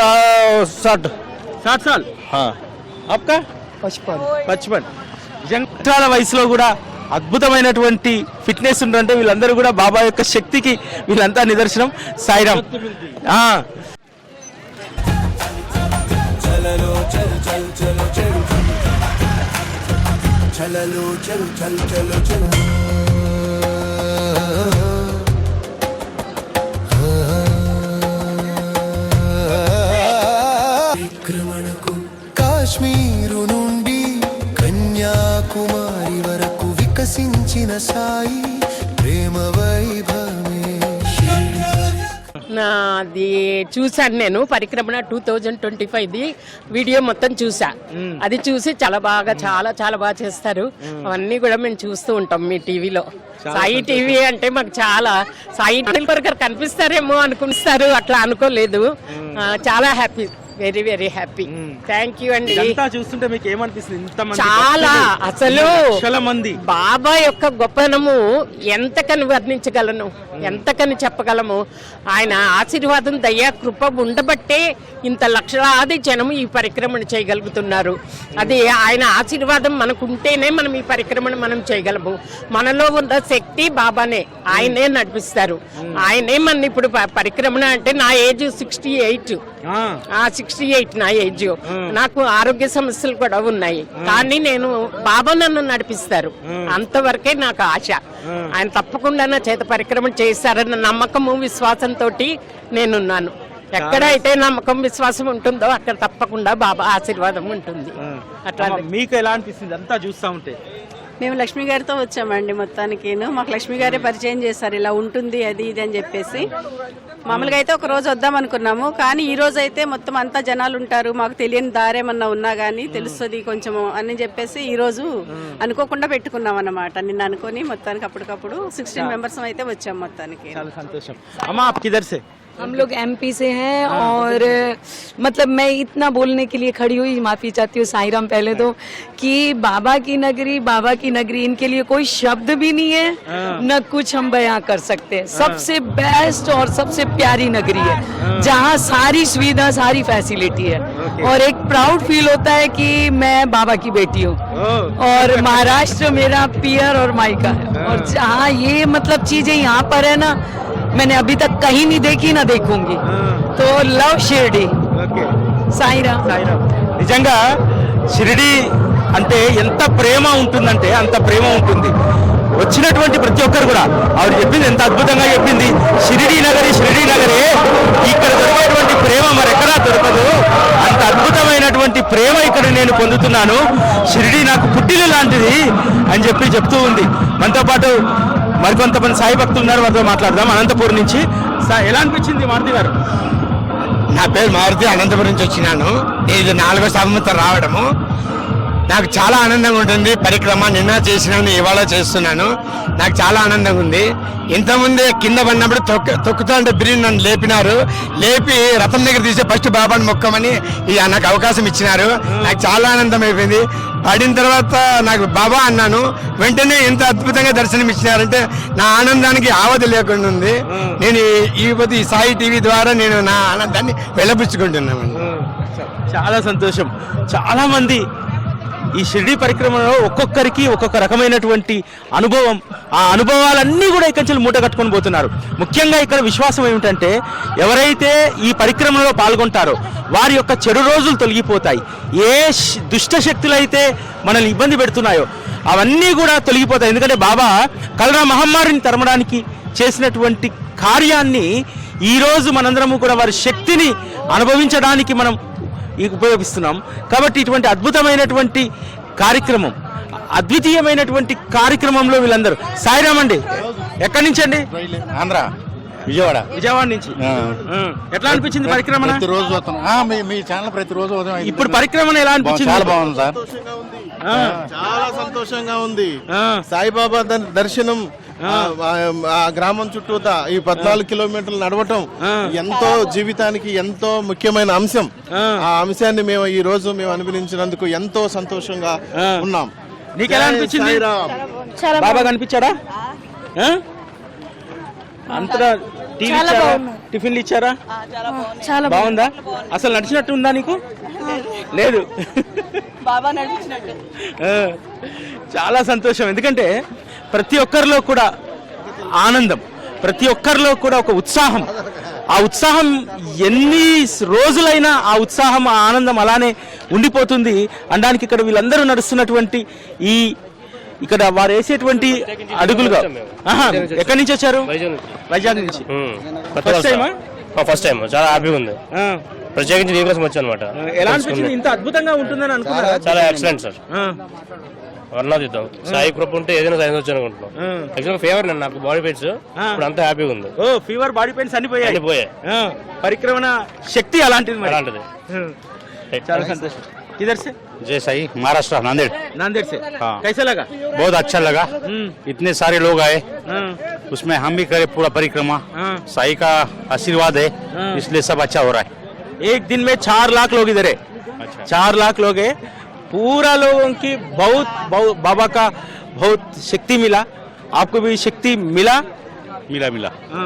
60 साल। हाँ। आपका? 55। జంకాల వయసులో కూడా అద్భుతమైనటువంటి ఫిట్నెస్ ఉందంటే వీళ్ళందరూ కూడా బాబా యొక్క శక్తికి వీళ్ళంతా నిదర్శనం. సాయిరామ్. చలలో చల్ చల్ చలో చల్ చలలో చల్ చల్ చలో చల్ విక్రమణకు కాశ్మీరు నుండి కన్యాకుమారి వరకు వికసించిన సాయి ప్రేమ వైభవమే. అది చూసాను నేను పరిక్రమణ 2025ది వీడియో మొత్తం చూసా. అది చూసి చాలా బాగా చేస్తారు. అవన్నీ కూడా మేము చూస్తూ ఉంటాం మీ టీవీలో. సాయి టీవీ అంటే మాకు చాలా సాయి గారు కనిపిస్తారేమో అనుకుంటారు, అట్లా అనుకోలేదు. చాలా happy, very very happy. Thank you అండి. చూస్తుంటే మీకు ఏమనిపిస్తుంది? ఇంతమంది చాలా అసలు లక్షల మంది బాబా యొక్క గొప్పనము ఎంతకని వర్ణించగలను, ఎంతకని చెప్పగలము. ఆయన ఆశీర్వాదం దయా కృప ఉండబట్టే ఇంత లక్షలాది జనం ఈ పరిక్రమణ చేయగలుగుతున్నారు. అది ఆయన ఆశీర్వాదం మనకుంటేనే మనం ఈ పరిక్రమణ మనం చేయగలము. మనలో ఉన్న శక్తి బాబానే, ఆయనే నడిపిస్తారు. ఆయనే మన ఇప్పుడు పరిక్రమణ అంటే నా ఏజ్ 68. 68 నా ఏజ్. నాకు ఆరోగ్య సమస్యలు కూడా ఉన్నాయి, కానీ నేను బాబా నన్ను నడిపిస్తారు. అంతవరకే నాకు ఆశ. ఆయన తప్పకుండా నా చేత పరిక్రమణ చేస్తారన్న నమ్మకము విశ్వాసంతో నేనున్నాను. ఎక్కడైతే నమ్మకం విశ్వాసం ఉంటుందో అక్కడ తప్పకుండా బాబా ఆశీర్వాదం ఉంటుంది. అట్లా మీకు ఎలా అనిపిస్తుంది అంతా చూస్తా ఉంటే? మేము లక్ష్మి గారితో వచ్చామండి. మొత్తానికి మాకు లక్ష్మి గారే పరిచయం చేశారు, ఇలా ఉంటుంది అది ఇది అని చెప్పేసి. మామూలుగా అయితే ఒక రోజు వద్దాం అనుకున్నాము, కానీ ఈ రోజు అయితే మొత్తం అంతా జనాలు ఉంటారు, మాకు తెలియని దారేమన్నా ఉన్నా కానీ తెలుస్తుంది కొంచెము అని చెప్పేసి ఈ రోజు అనుకోకుండా పెట్టుకున్నాం అన్నమాట. నిన్న అనుకొని మొత్తానికి అప్పటికప్పుడు 16 మెంబర్స్ అయితే వచ్చాం మొత్తానికి. చాలా సంతోషం. అమ్మా आप किधर से? हम लोग एमपी से हैं और मतलब मैं इतना बोलने के लिए खड़ी हुई, माफी चाहती हूँ साईराम पहले तो, कि बाबा की नगरी इनके लिए कोई शब्द भी नहीं है, न कुछ हम बयां कर सकते हैं. सबसे बेस्ट और सबसे प्यारी नगरी है जहाँ सारी सुविधा सारी फैसिलिटी है. और एक प्राउड फील होता है कि मैं बाबा की बेटी हूँ और महाराष्ट्र मेरा पियर और मायका है. और जहाँ ये मतलब चीजें यहाँ पर है ना, मैंने अभी तक कहीं नहीं देखी, ना देखूंगी. तो लव शिरडी. సాయిరామ్. నిజంగా షిరిడి అంటే ఎంత ప్రేమ ఉంటుందంటే అంత ప్రేమ ఉంటుంది. వచ్చినటువంటి ప్రతి ఒక్కరు కూడా ఆవిడ చెప్పింది ఎంత అద్భుతంగా చెప్పింది. షిరిడి నగరే ఇక్కడ దొరికేటువంటి ప్రేమ మరెక్కడా దొరకదు. అంత అద్భుతమైనటువంటి ప్రేమ ఇక్కడ నేను పొందుతున్నాను. షిరిడి నాకు పుట్టిల్లు లాంటిది అని చెప్తూ ఉంది. మనతో పాటు మరికొంతమంది సాయి భక్తులు ఉన్నారు, వారితో మాట్లాడదాం. అనంతపురం నుంచి. ఎలా అనిపించింది మారుతి గారు? నా పేరు మారుతి, అనంతపురం నుంచి వచ్చినాను. ఇది 4వ సంవత్సరం రావడము. నాకు చాలా ఆనందంగా ఉంటుంది. పరిక్రమ నిన్న చేసినాను, ఇవాళ చేస్తున్నాను. నాకు చాలా ఆనందంగా ఉంది. ఇంతకుముందే కింద పడినప్పుడు తొక్కుతా అంటే బిర్యానీ నన్ను లేపి రథం దగ్గర తీసే ఫస్ట్ బాబాని మొక్కమని నాకు అవకాశం ఇచ్చినారు. నాకు చాలా ఆనందం అయిపోయింది. పడిన తర్వాత నాకు బాబా అన్నాను, వెంటనే ఎంత అద్భుతంగా దర్శనం ఇచ్చినారంటే నా ఆనందానికి ఆవది లేకుండా ఉంది. నేను ఈ సాయి టీవీ ద్వారా నేను నా ఆనందాన్ని వెలబుచ్చుకుంటున్నాను. చాలా సంతోషం. చాలా మంది ఈ షిరిడి పరిక్రమలో ఒక్కొక్కరికి ఒక్కొక్క రకమైనటువంటి అనుభవం, ఆ అనుభవాలన్నీ కూడా ఇక్కడి నుంచి మూట కట్టుకొని పోతున్నారు. ముఖ్యంగా ఇక్కడ విశ్వాసం ఏమిటంటే ఎవరైతే ఈ పరిక్రమలో పాల్గొంటారో వారి యొక్క చెడు రోజులు తొలగిపోతాయి. ఏ దుష్ట శక్తులు అయితే మనల్ని ఇబ్బంది పెడుతున్నాయో అవన్నీ కూడా తొలగిపోతాయి. ఎందుకంటే బాబా కలరా మహమ్మారిని తరమడానికి చేసినటువంటి కార్యాన్ని ఈరోజు మనందరము కూడా వారి శక్తిని అనుభవించడానికి మనం ఉపయోగిస్తున్నాం. కాబట్టి ఇటువంటి అద్భుతమైనటువంటి కార్యక్రమం, అద్వితీయమైనటువంటి కార్యక్రమంలో వీళ్ళందరూ. సాయిరామ్ అండి, ఎక్కడి నుంచి అండి? ఆంధ్ర. విజయవాడ నుంచి ఎట్లా అనిపించింది పరిక్రమణ? ప్రతిరోజు వస్తున్నాం మీ ఛానల్ ప్రతిరోజు ఉదయం ఇప్పుడు పరిక్రమణ ఎలా అనిపించింది? చాలా బాగుంది సార్. చాలా సంతోషంగా ఉంది. సాయిబాబా దర్శనం ఆ గ్రామం చుట్టూతా ఈ 14 కిలోమీటర్లు నడవటం ఎంతో జీవితానికి ఎంతో ముఖ్యమైన అంశం. ఆ అంశాన్ని మేము ఈ రోజు అనుభవించినందుకు ఎంతో సంతోషంగా ఉన్నాం. నీకు ఎలా అనిపించింది? బాబా కనిపించాడా? అంతటా టిఫిన్లు ఇచ్చారా? చాలా బాగుందా? అసలు నడిచినట్టు ఉందా నీకు? లేదు. బాబా నడిచినట్టు చాలా సంతోషం. ఎందుకంటే ప్రతి ఒక్కరిలో కూడా ఆనందం, ప్రతి ఒక్కరిలో కూడా ఒక ఉత్సాహం. ఆ ఉత్సాహం ఎన్ని రోజులైనా ఆ ఉత్సాహం, ఆ ఆనందం అలానే ఉండిపోతుంది అనడానికి ఇక్కడ వీళ్ళందరూ నడుస్తున్నటువంటి ఇక్కడ వారు వేసేటువంటి అడుగులుగా. ఎక్కడి నుంచి వచ్చారు? వైజాగ్ నుంచి. ఫస్ట్ టైం చాలా హ్యాపీగా ఉంది. ప్రత్యేకించి దీనికోసం వచ్చాను అనమాట. ఎలా అనిపించింది? ఇంత అద్భుతంగా ఉంటుందని అనుకున్నారా? చాలా ఎక్సలెంట్ సార్. వర్ణాతీతం. సాయి కృప ఉంటే ఏదైనా సాధించవచ్చు అనుకుంటున్నాం. యాక్చువల్గా ఫీవర్ నాకు బాడీ పెయిన్స్, ఇప్పుడు అంతా హ్యాపీగా ఉంది. ఫీవర్, బాడీ పెయిన్స్ అన్ని పోయాయి. పరిక్రమణ శక్తి అలాంటిది. చాలా సంతోషం. किधर से? जय साई, महाराष्ट्र, नांदेड़। नांदेड़ से। कैसा लगा? बहुत अच्छा लगा। इतने सारे लोग आए, उसमें हम भी करे पूरा परिक्रमा। साई का आशीर्वाद है, इसलिए सब अच्छा हो रहा है। एक दिन में 4 लाख लोग इधर है। 4 लाख लोग है। पूरा लोगों की बहुत बाबा का बहुत शक्ति मिला। आपको भी शक्ति मिला? मिला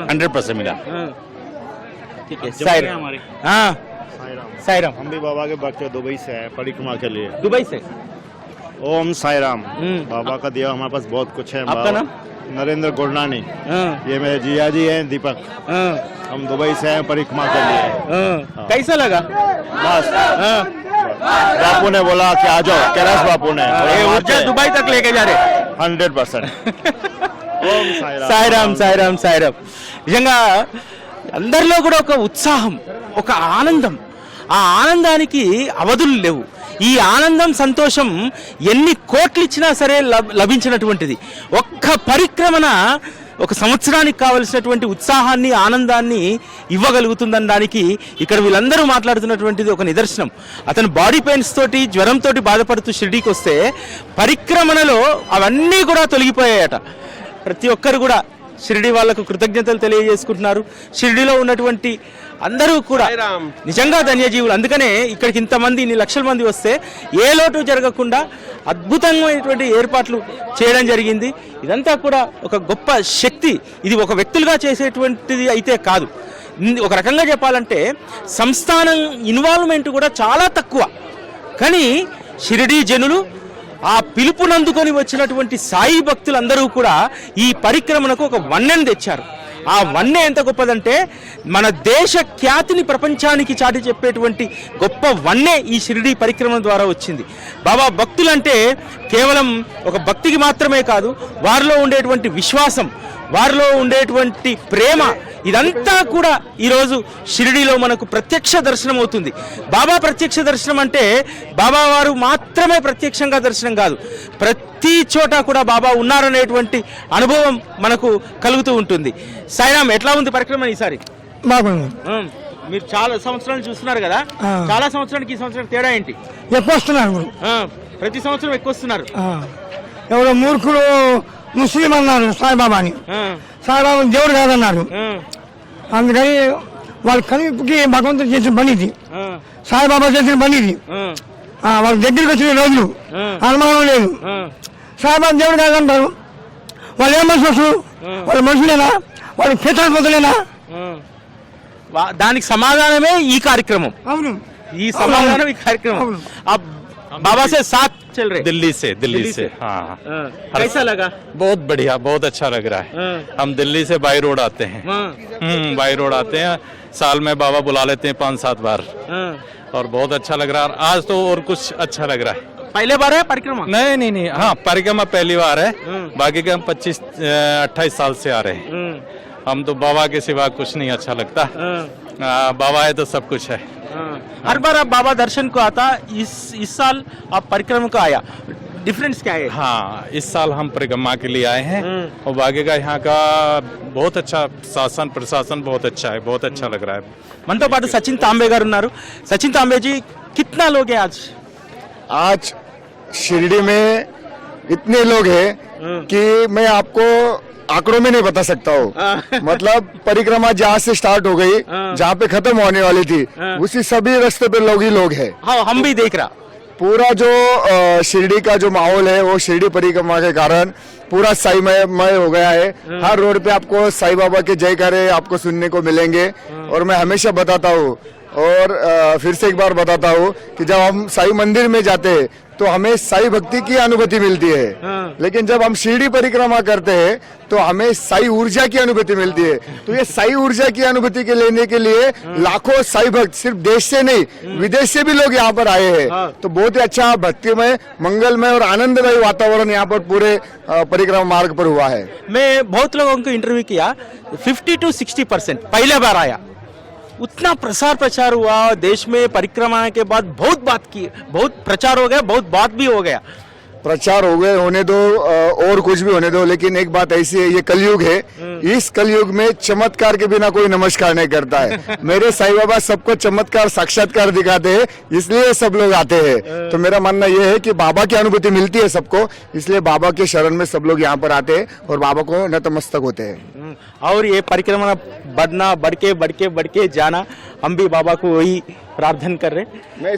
100% मिला। ठीक है। हाँ, साईराम। हम भी बाबा के भक्त दुबई से है परिक्रमा के लिए। दुबई से। ओम साईराम। बाबा का दिया हमारे पास बहुत कुछ है। आपका नाम? नरेंद्र गुरनानी। ये मेरे जिया जी हैं दीपक। हम दुबई से हैं परिक्रमा के लिए। कैसा लगा? बस बापू ने बोला कि आ जाओ, कैलाश बापू ने ऊर्जा दुबई तक लेके जा रहे। 100%। ओम साईराम। సాయిరామ్ సాయిరామ్ సాయిరామ్. నిజంగా అందరిలో కూడా ఒక ఉత్సాహం, ఒక ఆనందం. ఆ ఆనందానికి అవధులు లేవు. ఈ ఆనందం, సంతోషం ఎన్ని కోట్లు ఇచ్చినా సరే లభించినటువంటిది. ఒక్క పరిక్రమణ ఒక సంవత్సరానికి కావలసినటువంటి ఉత్సాహాన్ని, ఆనందాన్ని ఇవ్వగలుగుతుందనడానికి ఇక్కడ వీళ్ళందరూ మాట్లాడుతున్నటువంటిది ఒక నిదర్శనం. అతను బాడీ పెయిన్స్ తోటి, జ్వరంతో బాధపడుతూ షిరిడీకి వస్తే పరిక్రమణలో అవన్నీ కూడా తొలగిపోయాయట. ప్రతి ఒక్కరు కూడా షిరిడి వాళ్లకు కృతజ్ఞతలు తెలియజేసుకుంటున్నారు. షిరిడిలో ఉన్నటువంటి అందరూ కూడా నిజంగా ధన్యజీవులు. అందుకనే ఇక్కడికి ఇంతమంది, ఇన్ని లక్షల మంది వస్తే ఏ లోటు జరగకుండా అద్భుతమైనటువంటి ఏర్పాట్లు చేయడం జరిగింది. ఇదంతా కూడా ఒక గొప్ప శక్తి. ఇది ఒక వ్యక్తులుగా చేసేటువంటిది అయితే కాదు. ఒక రకంగా చెప్పాలంటే సంస్థానం ఇన్వాల్వ్మెంట్ కూడా చాలా తక్కువ. కానీ షిరిడి జనులు, ఆ పిలుపునందుకొని వచ్చినటువంటి సాయి భక్తులందరూ కూడా ఈ పరిక్రమణకు ఒక వన్నెను తెచ్చారు. ఆ వన్నె ఎంత గొప్పదంటే మన దేశ ఖ్యాతిని ప్రపంచానికి చాటి చెప్పేటువంటి గొప్ప వన్నె ఈ షిరిడి పరిక్రమణ ద్వారా వచ్చింది. బాబా భక్తులంటే కేవలం ఒక భక్తికి మాత్రమే కాదు, వారిలో ఉండేటువంటి విశ్వాసం, వారిలో ఉండేటువంటి ప్రేమ, ఇదంతా కూడా ఈరోజు షిరిడీలో మనకు ప్రత్యక్ష దర్శనం అవుతుంది. బాబా ప్రత్యక్ష దర్శనం అంటే బాబా వారు మాత్రమే ప్రత్యక్షంగా దర్శనం కాదు, ప్రతి చోట కూడా బాబా ఉన్నారనేటువంటి అనుభవం మనకు కలుగుతూ ఉంటుంది. సాయిరామ్, ఎట్లా ఉంది పరిక్రమ ఈసారి? బాగుంది. మీరు చాలా సంవత్సరాలు చూస్తున్నారు కదా, చాలా సంవత్సరానికి ఈ సంవత్సరం తేడా ఏంటి? ఎక్కువ వస్తున్నారు. ప్రతి సంవత్సరం ఎక్కువ వస్తున్నారు. ఎవరో మూర్ఖులు ముస్లిం అన్నారు సాయిబాబాని. సాయిబాబా దేవుడు కాదన్నారు. అందుకని వాళ్ళ కనిపికి భగవంతుడు చేసిన పని ఇది, సాయిబాబా చేసిన పని ఇది. వాళ్ళ దగ్గరికి వచ్చిన రోజులు అనుమానం లేదు. సాయిబాబా దేవుడు కాదంటారు. వాళ్ళు ఏం మనుషులు? వాళ్ళ మనుషులేనా? వాళ్ళు చేతలేనా? దానికి సమాధానమే ఈ కార్యక్రమం. అవును, ఈ సమాధానం ఈ కార్యక్రమం. बाबा से साथ चल रहे? दिल्ली से। हाँ। कैसा लगा? बहुत बढ़िया, बहुत अच्छा लग रहा है। हम दिल्ली से बाई रोड आते हैं। बाई रोड आते हैं, साल में बाबा बुला लेते हैं 5-7 बार, और बहुत अच्छा लग रहा है। आज तो और कुछ अच्छा लग रहा है। पहले बार है परिक्रमा? नहीं, हाँ परिक्रमा पहली बार है। बाकी के हम 25-28 साल से आ रहे हैं। हम तो बाबा के सिवा कुछ नहीं अच्छा लगता। बाबा है तो सब कुछ है। हर बार आप बाबा दर्शन को आता, इस साल आप परिक्रमा को आया। डिफरेंस क्या है? हाँ, इस साल हम परिक्रमा के लिए आए हैं और बाकी का यहाँ का बहुत अच्छा शासन प्रशासन बहुत अच्छा है, बहुत अच्छा लग रहा है। మనతో పాటు సచిన్ తాంబే గారు ఉన్నారు. సచిన్ తాంబే जी, कितना लोग हैं आज? आज शिरडी में इतने लोग हैं कि मैं आपको आंकड़ों में नहीं बता सकता हूँ। मतलब परिक्रमा जहाँ से स्टार्ट हो गई, जहाँ पे खत्म होने वाली थी, उसी सभी रास्ते पे लोग ही लोग हैं। हाँ, हम भी देख रहा. पूरा जो शिरडी का जो माहौल है वो शिरडी परिक्रमा के कारण पूरा साईमय हो गया है। हर रोड पे आपको साईं बाबा के जयकारे आपको सुनने को मिलेंगे। और मैं हमेशा बताता हूँ और फिर से एक बार बताता हूँ कि जब हम साईं मंदिर में जाते हैं तो हमें साईं भक्ति की अनुभूति मिलती है, लेकिन जब हम शिरडी परिक्रमा करते हैं तो हमें साईं ऊर्जा की अनुभूति मिलती है। तो ये साईं ऊर्जा की अनुभूति के लेने के लिए लाखों साईं भक्त सिर्फ देश से नहीं विदेश से भी लोग यहाँ पर आए हैं। तो बहुत ही अच्छा भक्तिमय, मंगलमय और आनंदमय वातावरण यहाँ पर पूरे परिक्रमा मार्ग पर हुआ है। मैं बहुत लोगों को इंटरव्यू किया, 50 to 60% पहले बार आया. उतना प्रचार हुआ देश में परिक्रमा के बाद, बहुत बात की, बहुत प्रचार हो गया, बहुत बात भी हो गया. प्रचार हो गए होने दो और कुछ भी होने दो, लेकिन एक बात ऐसी है, ये कलयुग है। इस कलयुग में चमत्कार के बिना कोई नमस्कार नहीं करता है। मेरे साईं बाबा सबको चमत्कार साक्षात्कार दिखाते हैं, इसलिए सब लोग आते हैं। तो मेरा मानना ये है कि बाबा की अनुभूति मिलती है सबको, इसलिए बाबा के शरण में सब लोग यहाँ पर आते हैं और बाबा को नतमस्तक होते हैं। और ये परिक्रमा बढ़ना, बढ़ के जाना, हम भी बाबा को वही प्रार्थना कर रहे. मैं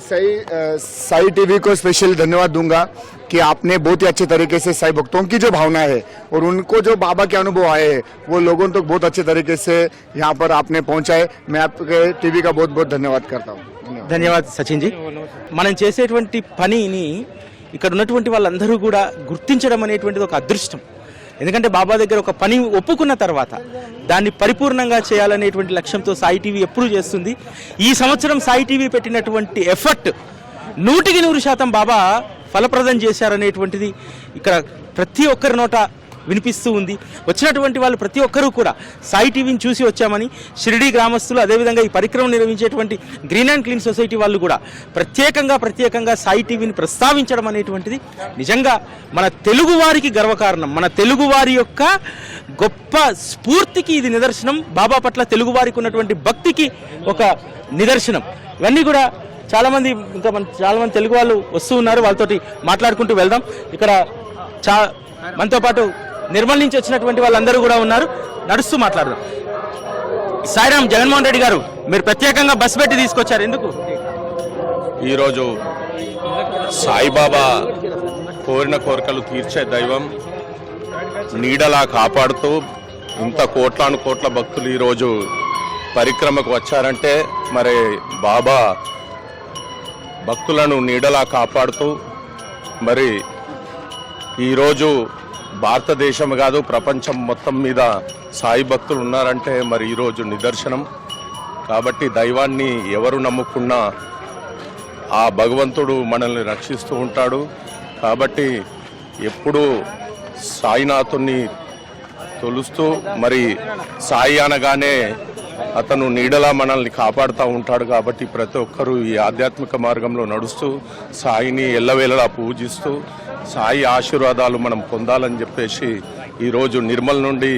साई टीवी को स्पेशल धन्यवाद दूंगा कि आपने बहुत ही अच्छे तरीके से साई भक्तों की जो भावना है और उनको जो बाबा के अनुभव आए हैं वो लोगों तक बहुत अच्छे तरीके से यहाँ पर आपने पहुँचाए. मैं आपके टीवी का बहुत बहुत धन्यवाद करता हूँ. ధన్యవాదాలు సచిన్ జీ. మనం చేసేటువంటి పనిని ఇక్కడ ఉన్నటువంటి వాళ్ళందరూ కూడా గుర్తించడం అనేటువంటిది ఒక అదృష్టం. ఎందుకంటే బాబా దగ్గర ఒక పని ఒప్పుకున్న తర్వాత దాన్ని పరిపూర్ణంగా చేయాలనేటువంటి లక్ష్యంతో సాయి టీవీ ఎప్పుడూ చేస్తుంది. ఈ సంవత్సరం సాయి టీవీ పెట్టినటువంటి ఎఫర్ట్ 100% బాబా ఫలప్రదం చేశారనేటువంటిది ఇక్కడ ప్రతి ఒక్కరి నోట వినిపిస్తూ ఉంది. వచ్చినటువంటి వాళ్ళు ప్రతి ఒక్కరూ కూడా సాయి టీవీని చూసి వచ్చామని, షిరిడి గ్రామస్తులు, అదేవిధంగా ఈ పరిక్రమ నిర్వహించేటువంటి గ్రీన్ అండ్ క్లీన్ సొసైటీ వాళ్ళు కూడా ప్రత్యేకంగా సాయి టీవీని ప్రస్తావించడం అనేటువంటిది నిజంగా మన తెలుగు వారికి గర్వకారణం. మన తెలుగు వారి యొక్క గొప్ప స్ఫూర్తికి ఇది నిదర్శనం. బాబా పట్ల తెలుగు వారికి ఉన్నటువంటి భక్తికి ఒక నిదర్శనం. ఇవన్నీ కూడా చాలా మంది తెలుగు వాళ్ళు వస్తూ ఉన్నారు. వాళ్ళతోటి మాట్లాడుకుంటూ వెళ్దాం. ఇక్కడ మనతో పాటు నిర్మల్ నుంచి వచ్చినటువంటి వాళ్ళందరూ కూడా ఉన్నారు. నడుస్తూ మాట్లాడదాం. సాయిరాం, జగన్మోహన్ రెడ్డి గారు మీరు ప్రత్యేకంగా బస్ పెట్టి తీసుకొచ్చారు, ఎందుకు? ఈరోజు సాయిబాబా కోరిన కోరికలు తీర్చే దైవం, నీడలా కాపాడుతూ ఇంత కోట్ల భక్తులు ఈరోజు పరిక్రమకు వచ్చారంటే మరి బాబా భక్తులను నీడలా కాపాడుతూ మరి ఈరోజు భారతదేశం కాదు ప్రపంచం మొత్తం మీద సాయి భక్తులు ఉన్నారంటే మరి ఈరోజు నిదర్శనం. కాబట్టి దైవాన్ని ఎవరు నమ్ముకున్నా ఆ భగవంతుడు మనల్ని రక్షిస్తూ ఉంటాడు. కాబట్టి ఎప్పుడూ సాయినాథుని తొలుస్తూ మరి సాయి అనగానే అతను నీడలా మనల్ని కాపాడుతూ ఉంటాడు. కాబట్టి ప్రతి ఒక్కరూ ఈ ఆధ్యాత్మిక మార్గంలో నడుస్తూ సాయిని ఎల్లవేళలా పూజిస్తూ సాయి ఆశీర్వాదాలు మనం పొందాలని చెప్పేసి ఈరోజు నిర్మల్ నుండి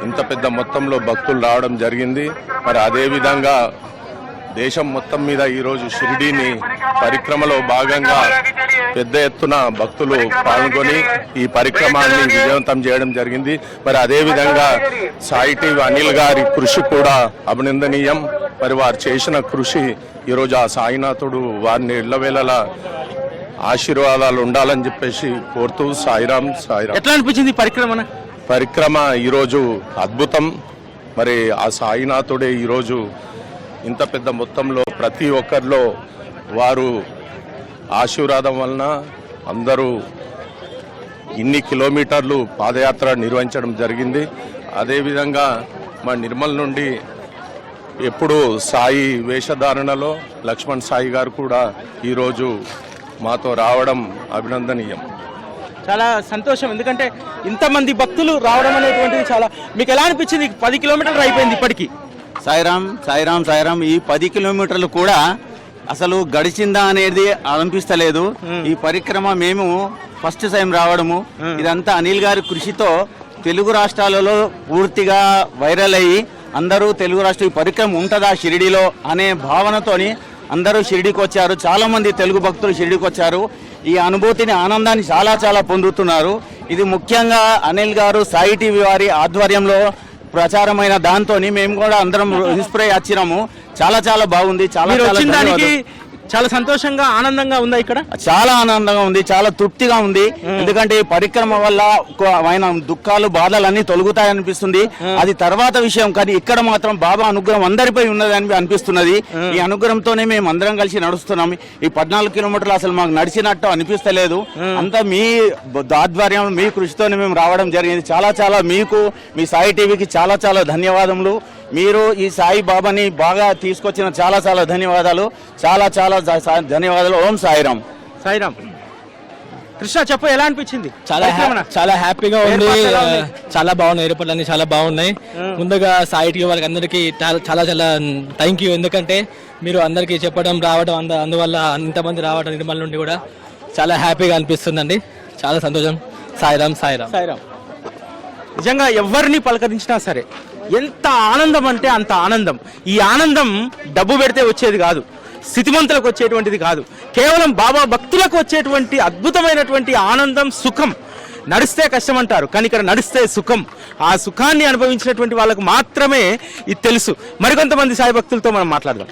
ఇంత పెద్ద మొత్తంలో భక్తులు రావడం జరిగింది. మరి అదేవిధంగా దేశం మొత్తం మీద ఈరోజు షిరిడీని పరిక్రమలో భాగంగా పెద్ద ఎత్తున భక్తులు పాల్గొని ఈ పరిక్రమాన్ని విజయవంతం చేయడం జరిగింది. మరి అదేవిధంగా సాయి టీవీ అనిల్ గారి కృషి కూడా అభినందనీయం. మరి వారు చేసిన కృషి ఈరోజు ఆ సాయినాథుడు వారిని ఎల్లవేళలా ఆశీర్వాదాలు ఉండాలని చెప్పేసి కోరుతూ సాయిరాం. ఎట్లా అనిపించింది పరిక్రమ ఈరోజు అద్భుతం. మరి ఆ సాయినాథుడే ఈరోజు ఇంత పెద్ద మొత్తంలో ప్రతి ఒక్కరిలో వారు ఆశీర్వాదం వలన అందరూ ఇన్ని కిలోమీటర్లు పాదయాత్ర నిర్వహించడం జరిగింది. అదేవిధంగా మా నిర్మల్ నుండి ఎప్పుడు సాయి వేషధారణలో లక్ష్మణ్ సాయి గారు కూడా ఈరోజు మాతో రావడం అభినందనీయం. చాలా సంతోషం, ఎందుకంటే ఇంతమంది భక్తులు రావడం అనేటువంటిది చాలా. మీకు ఎలా అనిపించింది? 10 కిలోమీటర్లు అయిపోయింది ఇప్పటికీ. సాయిరాం. ఈ 10 కిలోమీటర్లు కూడా అసలు గడిచిందా అనేది అనిపిస్తలేదు. ఈ పరిక్రమ మేము ఫస్ట్ టైం రావడము, ఇదంతా అనిల్ గారి కృషితో తెలుగు రాష్ట్రాలలో పూర్తిగా వైరల్ అయ్యి అందరూ తెలుగు రాష్ట్ర ఈ పరిక్రమ ఉంటుందా షిరిడీలో అనే భావనతోని అందరూ షిరిడీకి వచ్చారు. చాలా మంది తెలుగు భక్తులు షిరిడీకి వచ్చారు. ఈ అనుభూతిని, ఆనందాన్ని చాలా చాలా పొందుతున్నారు. ఇది ముఖ్యంగా అనిల్ గారు సాయి టీవీ వారి ఆధ్వర్యంలో ప్రచారమైన దాంతో మేము కూడా అందరం ఇన్స్పైర్ వచ్చినాము. చాలా చాలా బాగుంది. చాలా సంతోషంగా ఆనందంగా ఉందా? ఇక్కడ చాలా ఆనందంగా ఉంది, చాలా తృప్తిగా ఉంది. ఎందుకంటే ఈ పరిక్రమ వల్ల ఆయన దుఃఖాలు బాధలన్నీ తొలగుతాయనిపిస్తుంది. అది తర్వాత విషయం, కానీ ఇక్కడ మాత్రం బాబా అనుగ్రహం అందరిపై ఉన్నదని అనిపిస్తున్నది. ఈ అనుగ్రహంతోనే మేము అందరం కలిసి నడుస్తున్నాం. ఈ 14 కిలోమీటర్లు అసలు మాకు నడిచినట్టు అనిపిస్తలేదు. అంతా మీ ఆధ్వర్యం, మీ కృషితోనే మేము రావడం జరిగింది. చాలా చాలా మీకు, మీ సాయి టీవీకి చాలా చాలా ధన్యవాదములు. మీరు ఈ సాయి బాబాని బాగా తీసుకొచ్చిన చాలా చాలా ధన్యవాదాలు. చాలా చాలా ధన్యవాదాలు. ఓం సాయిరామ్. సాయిరామ్. కృష్ణ చెప్పు, ఎలా అనిపించింది? చాలా హ్యాపీగా ఉంది. చాలా బాగున్నాయి, ఏర్పాట్లన్నీ చాలా బాగున్నాయి. ముందుగా సాయి టీవీ వాళ్ళకి అందరికీ చాలా చాలా థ్యాంక్ యూ. ఎందుకంటే మీరు అందరికీ చెప్పడం, రావడం, అందువల్ల ఇంతమంది రావడం నిర్మల్ నుండి కూడా చాలా హ్యాపీగా అనిపిస్తుందండి. చాలా సంతోషం. సాయిరామ్. సాయిరామ్. సాయిరామ్. నిజంగా ఎవరిని పలకరించినా సరే ఎంత ఆనందం అంటే అంత ఆనందం. ఈ ఆనందం డబ్బు పెడితే వచ్చేది కాదు, స్థితిమంతులకు వచ్చేటువంటిది కాదు, కేవలం బాబా భక్తులకు వచ్చేటువంటి అద్భుతమైనటువంటి ఆనందం, సుఖం. నడిస్తే కష్టం అంటారు, కానీ ఇక్కడ నడిస్తే సుఖం. ఆ సుఖాన్ని అనుభవించినటువంటి వాళ్ళకు మాత్రమే ఇది తెలుసు. మరికొంతమంది సాయి భక్తులతో మనం మాట్లాడదాం.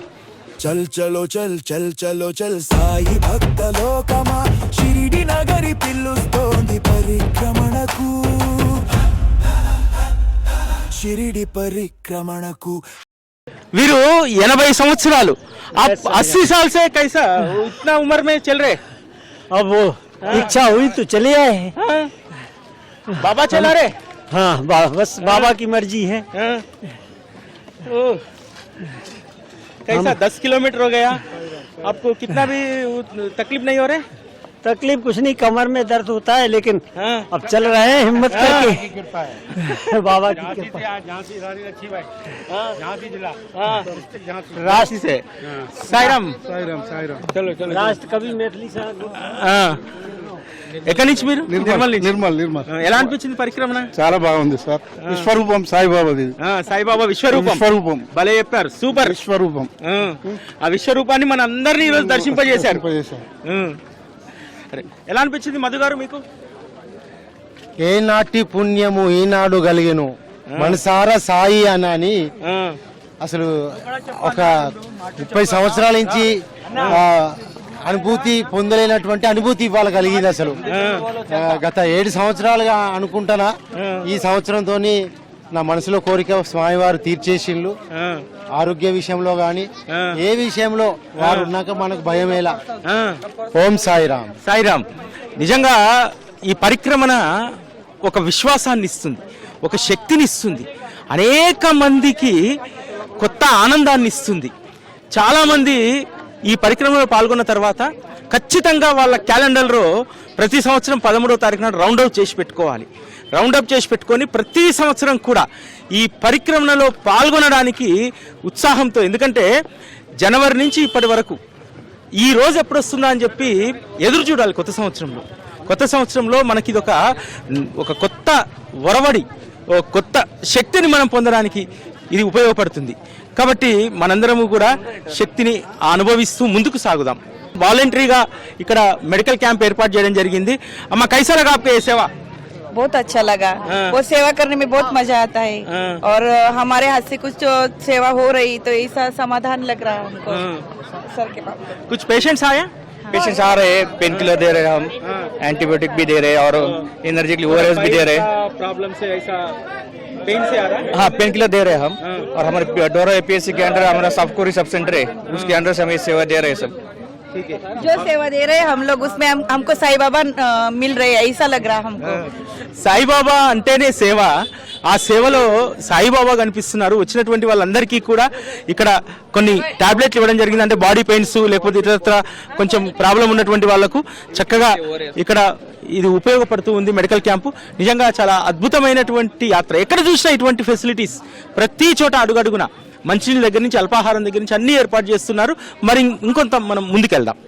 చల్ చలో చల్ చల్ చలో చల్ సాయి భక్తలోకమా షిరిడి నగరి పిలుస్తోంది పరిక్రమణకు, షిరిడి పరిక్రమణకు. వీరు 80 సంవత్సరాలు, 80 साल से कैसा इतना उम्र में चल रहे? अब वो इच्छा हुई तो चले आए। बाबा चला रहे? हाँ, बस बाबा की मर्जी है। कैसा 10 किलोमीटर हो गया, आपको कितना भी तकलीफ नहीं हो रहे? तकलीफ कुछ नहीं, कमर में दर्द होता है, लेकिन अब चल रहे हैं हिम्मत करके। बाबा की कृपा। राशि से साईराम. साईराम. साईराम. चलो चलो. రాష్ట్ర కవి మేథలి ఎక్కడి నుంచి మీరు? నిర్మల్. ఎలా అనిపించింది పరిక్రమణ? చాలా బాగుంది సార్. విశ్వరూపం సాయిబాబాది. సాయిబాబా విశ్వరూపం భలే చెప్పారు. సూపర్. విశ్వరూపం. ఆ విశ్వరూపాన్ని మన అందరినీ ఈరోజు దర్శింపజేశారు. ఎలా అనిపించింది మధు గారు మీకు? ఏనాటి పుణ్యము ఈనాడు కలిగెను, మనసారా సాయి అని అసలు ఒక 30 సంవత్సరాల నుంచి అనుభూతి పొందలేనటువంటి అనుభూతి ఇవాళ కలిగింది. అసలు గత 7 సంవత్సరాలుగా అనుకుంటానా, ఈ సంవత్సరంతో నా మనసులో కోరిక స్వామివారు తీర్చేసిండ్లు. ఆరోగ్య విషయంలో గాని ఏ విషయంలో వారు ఉన్నాక మనకు భయమేలా. ఓం సాయిరామ్. సాయిరామ్. నిజంగా ఈ పరిక్రమణ ఒక విశ్వాసాన్ని ఇస్తుంది, ఒక శక్తిని ఇస్తుంది, అనేక మందికి కొత్త ఆనందాన్ని ఇస్తుంది. చాలామంది ఈ పరిక్రమలో పాల్గొన్న తర్వాత ఖచ్చితంగా వాళ్ళ క్యాలెండర్లో ప్రతి సంవత్సరం 13వ తారీఖున రౌండప్ చేసి పెట్టుకోవాలి. రౌండప్ చేసి పెట్టుకొని ప్రతి సంవత్సరం కూడా ఈ పరిక్రమణలో పాల్గొనడానికి ఉత్సాహంతో, ఎందుకంటే జనవరి నుంచి ఇప్పటి వరకు ఈ రోజు ఎప్పుడు వస్తుందా అని చెప్పి ఎదురు చూడాలి. కొత్త సంవత్సరంలో మనకి ఇది ఒక కొత్త ఒరవడి, ఒక కొత్త శక్తిని మనం పొందడానికి ఇది ఉపయోగపడుతుంది. కాబట్టి మనందరము కూడా శక్తిని అనుభవిస్తూ ముందుకు సాగుదాం. వాలంటరీగా ఇక్కడ మెడికల్ క్యాంప్ ఏర్పాటు చేయడం జరిగింది. అమ్మ కైసా లగా ఆప్కే ఏ సేవ? बहुत अच्छा लगा, वो सेवा करने में बहुत मजा आता है, और हमारे हाथ से कुछ जो सेवा हो रही तो ऐसा समाधान लग रहा है हमको सर के पास। कुछ पेशेंट्स आए? पेशेंट्स आ रहे हैं, पेन किलर दे रहे हैं हम, एंटीबायोटिक भी दे रहे हैं और एनर्जी के लिए ORS भी दे रहे हैं। प्रॉब्लम से ऐसा पेन से आ रहा है? हाँ, पेन किलर दे रहे हैं हम, और हमारे डोरा APSC के अंडर हमारा सबकोरी सब सेंटर है, उसके अंडर से हम ये सेवा दे रहे हैं सब। जो सेवा दे रहे हैं हम लोग उसमें हमको साई बाबा मिल रहे हैं, ऐसा लग रहा हमको। సాయిబాబా అంటేనే సేవ. ఆ సేవలో సాయిబాబా కనిపిస్తున్నారు. వచ్చినటువంటి వాళ్ళందరికీ కూడా ఇక్కడ కొన్ని టాబ్లెట్లు ఇవ్వడం జరిగింది. అంటే బాడీ పెయిన్స్ లేకపోతే ఇతరత్ర కొంచెం ప్రాబ్లం ఉన్నటువంటి వాళ్ళకు చక్కగా ఇక్కడ ఇది ఉపయోగపడుతూ ఉంది మెడికల్ క్యాంపు. నిజంగా చాలా అద్భుతమైనటువంటి యాత్ర. ఎక్కడ చూసినా ఇటువంటి ఫెసిలిటీస్ ప్రతి చోట అడుగడుగున మంచినీళ్ళ దగ్గర నుంచి అల్పాహారం దగ్గర నుంచి అన్ని ఏర్పాటు చేస్తున్నారు. మరి ఇంకొంత మనం ముందుకెళ్దాం,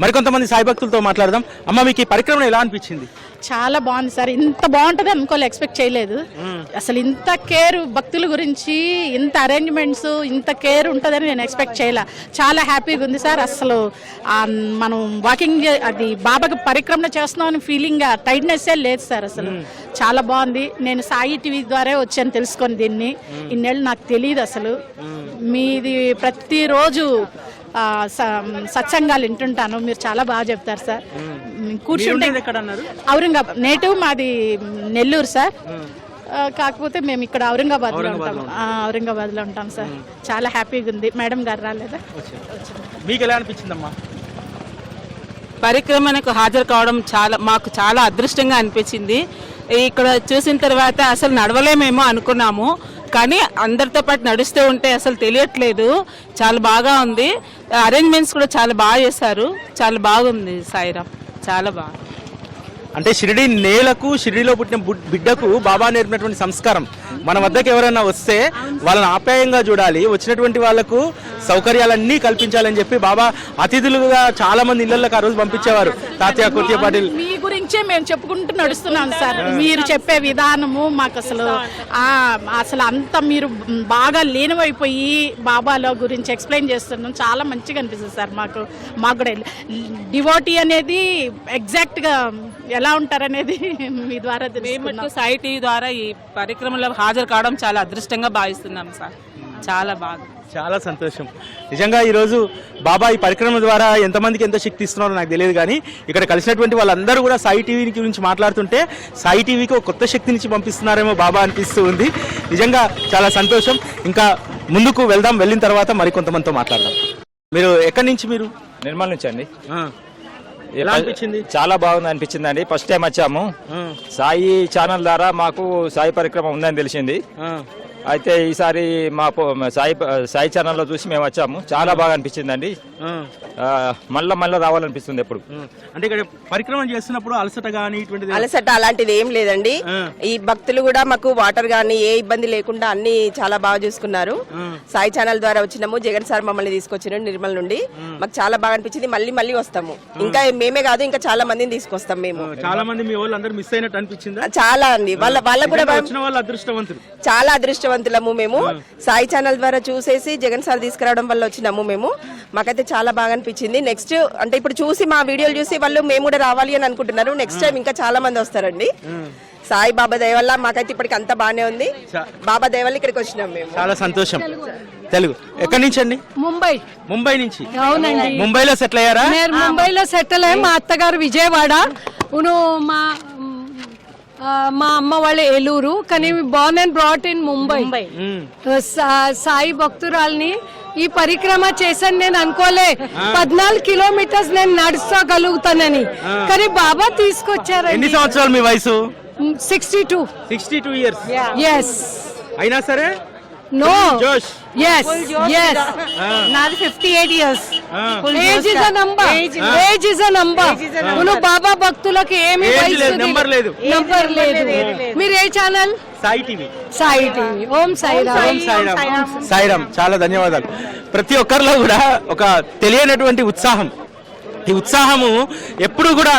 మరికొంతమంది సాయి భక్తులతో మాట్లాడదాం. అమ్మ, మీకు ఈ పరిక్రమణ ఎలా అనిపించింది? చాలా బాగుంది సార్. ఇంత బాగుంటుంది అనుకోలే, ఎక్స్పెక్ట్ చేయలేదు అసలు. ఇంత కేర్ భక్తుల గురించి, ఇంత అరేంజ్మెంట్స్, ఇంత కేర్ ఉంటుందని నేను ఎక్స్పెక్ట్ చేయలే. చాలా హ్యాపీగా ఉంది సార్. అసలు మనం వాకింగ్ అది బాబాకి పరిక్రమణ చేస్తున్నామని ఫీలింగ్, టైట్నెస్సే లేదు సార్ అసలు. చాలా బాగుంది. నేను సాయి టీవీ ద్వారా వచ్చాను తెలుసుకొని దీన్ని. ఇన్నేళ్ళు నాకు తెలియదు అసలు. మీది ప్రతిరోజు సత్సంగాలు వింటుంటాను, మీరు చాలా బాగా చెప్తారు సార్. కూర్చుంటే ఔరంగాబాద్, నేటివ్ మాది నెల్లూరు సార్. కాకపోతే మేము ఇక్కడ ఔరంగాబాద్లో ఉంటాం. ఔరంగాబాద్లో ఉంటాం సార్. చాలా హ్యాపీగా ఉంది. మేడం గారు రాలేదా? మీకు ఎలా అనిపించిందమ్మా? పరిక్రమణకు హాజరు కావడం మాకు చాలా అదృష్టంగా అనిపించింది. ఇక్కడ చూసిన తర్వాత అసలు నడవలేమేమో అనుకున్నాము, కానీ అందరితో పాటు నడుస్తూ ఉంటే అసలు తెలియట్లేదు. చాలా బాగా ఉంది. అరేంజ్మెంట్స్ కూడా చాలా బాగా చేశారు. చాలా బాగుంది సాయిరామ్, చాలా బాగా. అంటే షిరిడి నేలకు, షిరిడిలో పుట్టిన బిడ్డకు బాబా నేర్పినటువంటి సంస్కారం. మన వద్దకు ఎవరైనా వస్తే వాళ్ళని ఆప్యాయంగా చూడాలి, వచ్చినటువంటి వాళ్లకు సౌకర్యాలన్నీ కల్పించాలని చెప్పి బాబా అతిథులుగా చాలా మంది ఇళ్లకు ఆ రోజు పంపించేవారు. తాతయ్య కొత్త పాటిల్, మీ గురించే మేము చెప్పుకుంటూ నడుస్తున్నాం సార్. మీరు చెప్పే విధానము మాకు అసలు అంత మీరు బాగా లీనమైపోయి బాబాలో గురించి ఎక్స్ప్లెయిన్ చేస్తున్నాం. చాలా మంచిగా అనిపిస్తుంది సార్ మాకు కూడా. డివోటీ అనేది ఎగ్జాక్ట్గా ఎలా ఉంటారనేది మీ ద్వారా మేము సాయి టీవీ ద్వారా ఈ పరిక్రమలో హాజరు కావడం చాలా అదృష్టంగా భావిస్తున్నాం సార్. చాలా బాగా, చాలా సంతోషం. నిజంగా ఈరోజు బాబా ఈ పరిక్రమ ద్వారా ఎంతమందికి ఎంత శక్తి ఇస్తున్నారో నాకు తెలియదు, కానీ ఇక్కడ కలిసినటువంటి వాళ్ళందరూ కూడా సాయి టీవీ గురించి మాట్లాడుతుంటే సాయి టీవీకి ఒక కొత్త శక్తినిచ్చి పంపిస్తున్నారేమో బాబా అనిపిస్తూ ఉంది. నిజంగా చాలా సంతోషం. ఇంకా ముందుకు వెళ్దాం, వెళ్ళిన తర్వాత మరికొంతమందితో మాట్లాడదాం. మీరు ఎక్కడి నుంచి? మీరు నిర్మల్ నుంచి అండి. ఎలా అనిపించింది? చాలా బాగుంది అనిపించింది అండి. ఫస్ట్ టైం వచ్చాము. సాయి ఛానల్ ద్వారా మాకు సాయి పరిక్రమ ఉందని తెలిసింది. అయితే ఈసారి మా సాయి ఛానల్లో చూసి మేము వచ్చాము. చాలా బాగా అనిపించిందండి. మళ్ళా రావాలనిపిస్తుంది ఎప్పుడు. అంటే ఇక్కడ పరిక్రమ చేస్తున్నప్పుడు అలసట కానీ ఇటువంటిది? అలసట అలాంటిది ఏం లేదండి. ఈ భక్తులు కూడా మాకు వాటర్ గానీ ఏ ఇబ్బంది లేకుండా అన్ని చాలా బాగా చూసుకున్నారు. సాయి ఛానల్ ద్వారా వచ్చినాము. జగన్ సార్ మమ్మల్ని తీసుకొచ్చినారు నిర్మల్ నుండి. మాకు చాలా బాగా అనిపించింది. మళ్ళీ వస్తాము. ఇంకా మేమే కాదు, ఇంకా చాలా మందిని తీసుకొస్తాం మేము. చాలా మంది మీ వాళ్ళు అందరూ మిస్ అయినట్టు అనిపించిందా? చాలా అండి. వాళ్ళ కూడా అదృష్టవంతులు, చాలా అదృష్టవంతులము మేము. సాయి ఛానల్ ద్వారా చూసేసి జగన్ సార్ తీసుకురావడం వల్ల వచ్చినాము మేము. మాకైతే చాలా బాగా అనిపించింది. నెక్స్ట్ అంటే ఇప్పుడు చూసి మా వీడియోలు చూసి వాళ్ళు మేము కూడా రావాలి అని అనుకుంటున్నారు. నెక్స్ట్ టైం ఇంకా చాలా మంది వస్తారండి. సాయి బాబా దయ వల్ల మాకైతే ఇప్పటికి అంతా బాగానే ఉంది. బాబా దయ వల్ల ఇక్కడికి వచ్చినాం మేము. చాలా సంతోషం. తెలుగు ఎక్కడి నుంచి అండి? ముంబై నుంచి. అవునండి. ముంబైలో సెటిల్ అయ్యారా? నేను ముంబైలో సెటిల్ అయ్యి, మా అత్తగారు విజయవాడ, మా అమ్మ వాళ్ళ ఏలూరు, కానీ born and brought in Mumbai. Sai భక్తురాల్ని ఈ పరిక్రమ చేశాను. నేను అనుకోలే 14 కిలోమీటర్స్ నేను నడుస్తగలుగుతానని, కానీ బాబా తీసుకొచ్చారు. ఎన్ని సంవత్సరాలు మీ వయసు? 62 ఇయర్స్. ఎస్. అయినా సరే No. Josh. Yes. Yes. నాది 58 years. Age is a number. Age is a number. బాబా భక్తులకు ఏమి నెంబర్ లేదు. మీరు ఏ channel? Sai TV. Sai TV. ఓం సాయిరామ్. సాయిరామ్. చాలా ధన్యవాదాలు. ప్రతి ఒక్కరిలో కూడా ఒక తెలియనటువంటి ఉత్సాహం. ఈ ఉత్సాహము ఎప్పుడు కూడా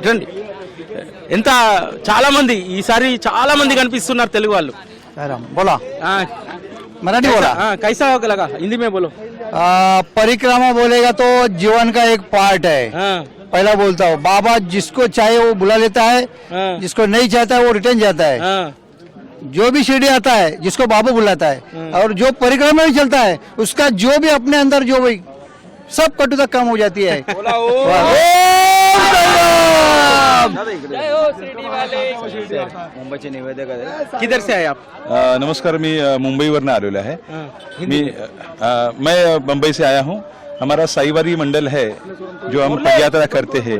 రండి. ఎంత చాలా మంది ఈసారి చాలా మంది కనిపిస్తున్నారు తెలుగు వాళ్ళు. बोला मराठी बोला। कैसा लगा? हिंदी में बोलो। परिक्रमा बोलेगा तो जीवन का एक पार्ट है। पहला बोलता हूँ, बाबा जिसको चाहे वो बुला लेता है, जिसको नहीं चाहता है वो रिटर्न जाता है। जो भी शिरडी आता है जिसको बाबा बुलाता है, और जो परिक्रमा में चलता है उसका जो भी अपने अंदर जो भी सब कटुता कम हो जाती है। मुंबईचे निवेदक आहे. किधर से आए आप? नमस्कार, मी मुंबईवरनं आलेलो आहे. मैं मुंबई से आया हूँ. हमारा साईवारी मंडल है जो हम पदयात्रा करते हैं.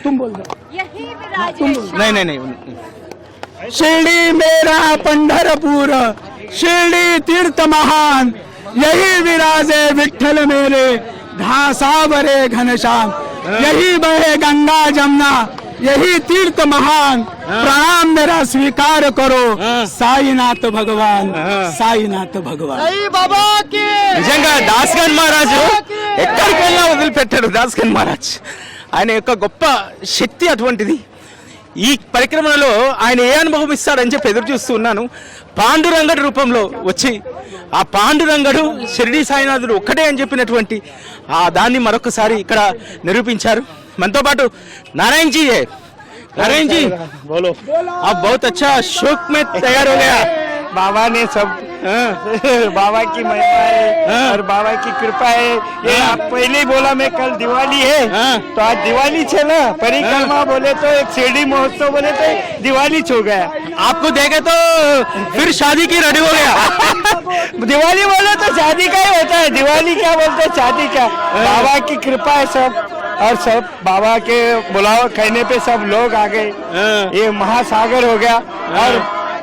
तुम बोल दो। नहीं नहीं नहीं शिरडी मेरा पंढरपूर, शिरडी तीर्थ महान, यही विराजे विठ्ठल मेरे, घासावरे घनश्याम, यही बहे गंगा जमुना, यही तीर्थ महान, प्रणाम मेरा स्वीकार करो, साईनाथ भगवान, साईनाथ भगवान। బాబా నిజంగా దాస్గన్ మహారాజు ఎక్కడికి వెళ్ళినా వదిలిపెట్టాడు. దాస్గన్ మహారాజ్ ఆయన యొక్క గొప్ప శక్తి అటువంటిది. ఈ పరిక్రమణలో ఆయన ఏ అనుభవం ఇస్తాడని చెప్పి ఎదురు చూస్తూ ఉన్నాను. పాండురంగడు రూపంలో వచ్చి ఆ పాండురంగడు షిరిడి సాయినాథుడు ఒక్కటే అని చెప్పినటువంటి ఆ దాన్ని మరొకసారి ఇక్కడ నిరూపించారు. మనతో పాటు నారాయణ జీ नारायण जी बोलो, आप बहुत अच्छा शौक में तैयार हो गया। बाबा ने सब बाबा की महिमा है और बाबा की कृपा है। ये आप पहले ही बोला मैं कल दिवाली है तो आज दिवाली छे ना, परिक्रमा बोले तो एक शिरडी महोत्सव बोले तो दिवाली छो गया। आपको देखे तो फिर शादी की रेडी हो गया। दिवाली बोले तो शादी का ही होता है, दिवाली क्या बोलते हैं शादी का। बाबा की कृपा है सब, और सब बाबा के बुलावा कहने पे सब लोग आ गए। ये महासागर हो गया और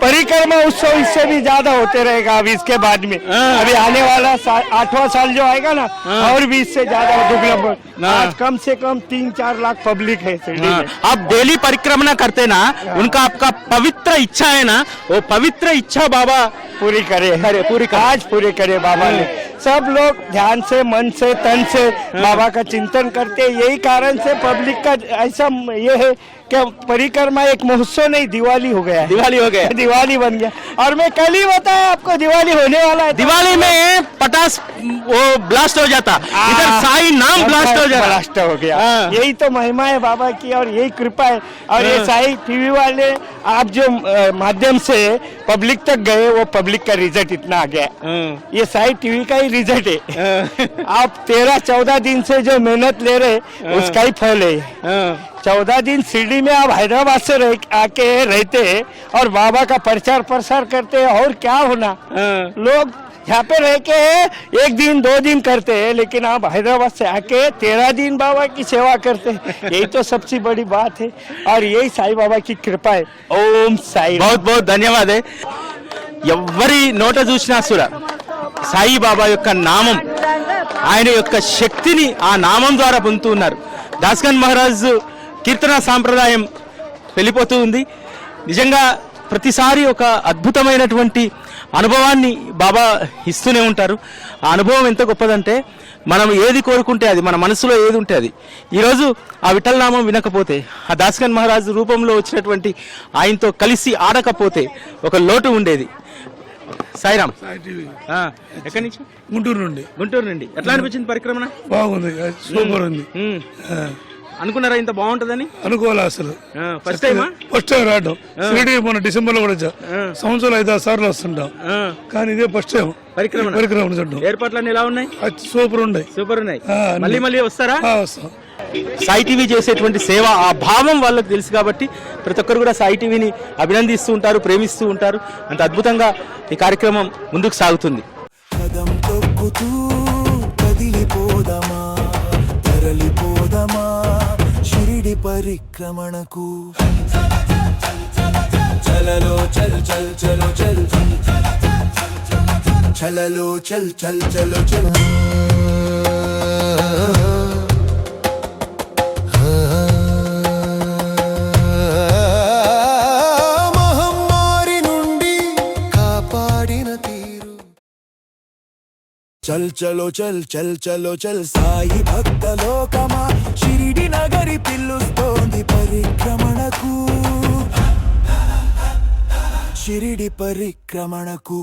परिक्रमा उत्सव इससे भी ज्यादा होते रहेगा अभी इसके बाद में। अभी आने वाला 8वां साल जो आएगा ना और भी इससे ज्यादा दुर्लभ। आज कम से कम 3-4 लाख पब्लिक है शिरडी में। आप डेली परिक्रमा करते ना, उनका आपका पवित्र इच्छा है ना, वो पवित्र इच्छा बाबा पूरी करे, आज पूरी करे बाबा ने। सब लोग ध्यान से, मन से, तन से बाबा का चिंतन करते। यही कारण से पब्लिक का ऐसा ये है कि परिक्रमा एक महोत्सव नहीं, दिवाली हो गया। दिवाली हो गया, दिवाली बन गया। और मैं कल ही बताया आपको दिवाली होने वाला है। दिवाली में पटास वो ब्लास्ट हो जाता, इधर साई नाम ब्लास्ट हो जाता, ब्लास्ट हो गया। यही तो महिमा है बाबा की और यही कृपा है। और ये साई टीवी वाले आप जो माध्यम से पब्लिक तक गए, वो पब्लिक का रिजल्ट इतना आ गया। ये साई टीवी का ही रिजल्ट है। आप 13-14 दिन से जो मेहनत ले रहे उसका ही फल है। 14 दिन शिरडी में आप हैदराबाद से आके रहते और बाबा का प्रचार प्रसार करते, और क्या होना। लोग यहाँ पे रह के 1 दिन 2 दिन करते हैं, लेकिन आप हैदराबाद से आके 13 दिन बाबा की सेवा करते हैं। यही तो सबसे बड़ी बात है और यही साई बाबा की कृपा है। ओम साई। बहुत बहुत धन्यवाद है। ఎవరి నోట చూసినా సుర సాయిబాబా యొక్క నామం, ఆయన యొక్క శక్తిని ఆ నామం ద్వారా పొందుతూ ఉన్నారు. దాస్గన్ మహారాజ్ కీర్తన సాంప్రదాయం వెళ్ళిపోతూ ఉంది. నిజంగా ప్రతిసారి ఒక అద్భుతమైనటువంటి అనుభవాన్ని బాబా ఇస్తూనే ఉంటారు. ఆ అనుభవం ఎంత గొప్పదంటే మనం ఏది కోరుకుంటే అది, మన మనసులో ఏది ఉంటే అది. ఈరోజు ఆ విఠల్ నామం వినకపోతే, ఆ దాస్గన్ మహారాజ్ రూపంలో వచ్చినటువంటి ఆయనతో కలిసి ఆడకపోతే ఒక లోటు ఉండేది. సాయిరామ్, ఎక్కడి నుంచి? గుంటూరు నుండి. గుంటూరు నుండి. ఎట్లా అనిపించింది పరిక్రమణ? బాగుంది, సూపర్ ఉంది. అనుకున్నారా ఇంత బాగుంటుందని? అనుకోవాలి అసలు. ఫస్ట్ టైమా? ఫస్ట్ టైం రావడం. షిరిడి మొన్న డిసెంబర్ లో కూడా వచ్చా. సంవత్సరాలు 5-6 సార్లు వస్తుంటాం, కానీ ఇదే ఫస్ట్ టైం పరిక్రమణ చూడడం. ఏర్పాట్లన్నీ ఎలా ఉన్నాయి? సూపర్ ఉన్నాయి. సూపర్ ఉన్నాయి. మళ్ళీ మళ్ళీ వస్తారా? వస్తాం. సాయి టీవీ చేసేటువంటి సేవ, ఆ భావం వాళ్ళకి తెలుసు కాబట్టి ప్రతి ఒక్కరు కూడా సాయి టీవీని అభినందిస్తూ ఉంటారు, ప్రేమిస్తూ ఉంటారు. అంత అద్భుతంగా ఈ కార్యక్రమం ముందుకు సాగుతుంది. కదం తొక్కుతూ కదిలిపోదమా, తరలిపోదమా షిరిడి పరిక్రమణకు. చలలో చల్ చల్ చలో చల్, చలలో చల్ చల్ చలో చల్. చల్ చలో చల్ చల్ చలో చల్ సాయి భక్త లోకమా, షిరిడి నగరి పిలుస్తోంది పరిక్రమణకు. షిరిడి పరిక్రమణకు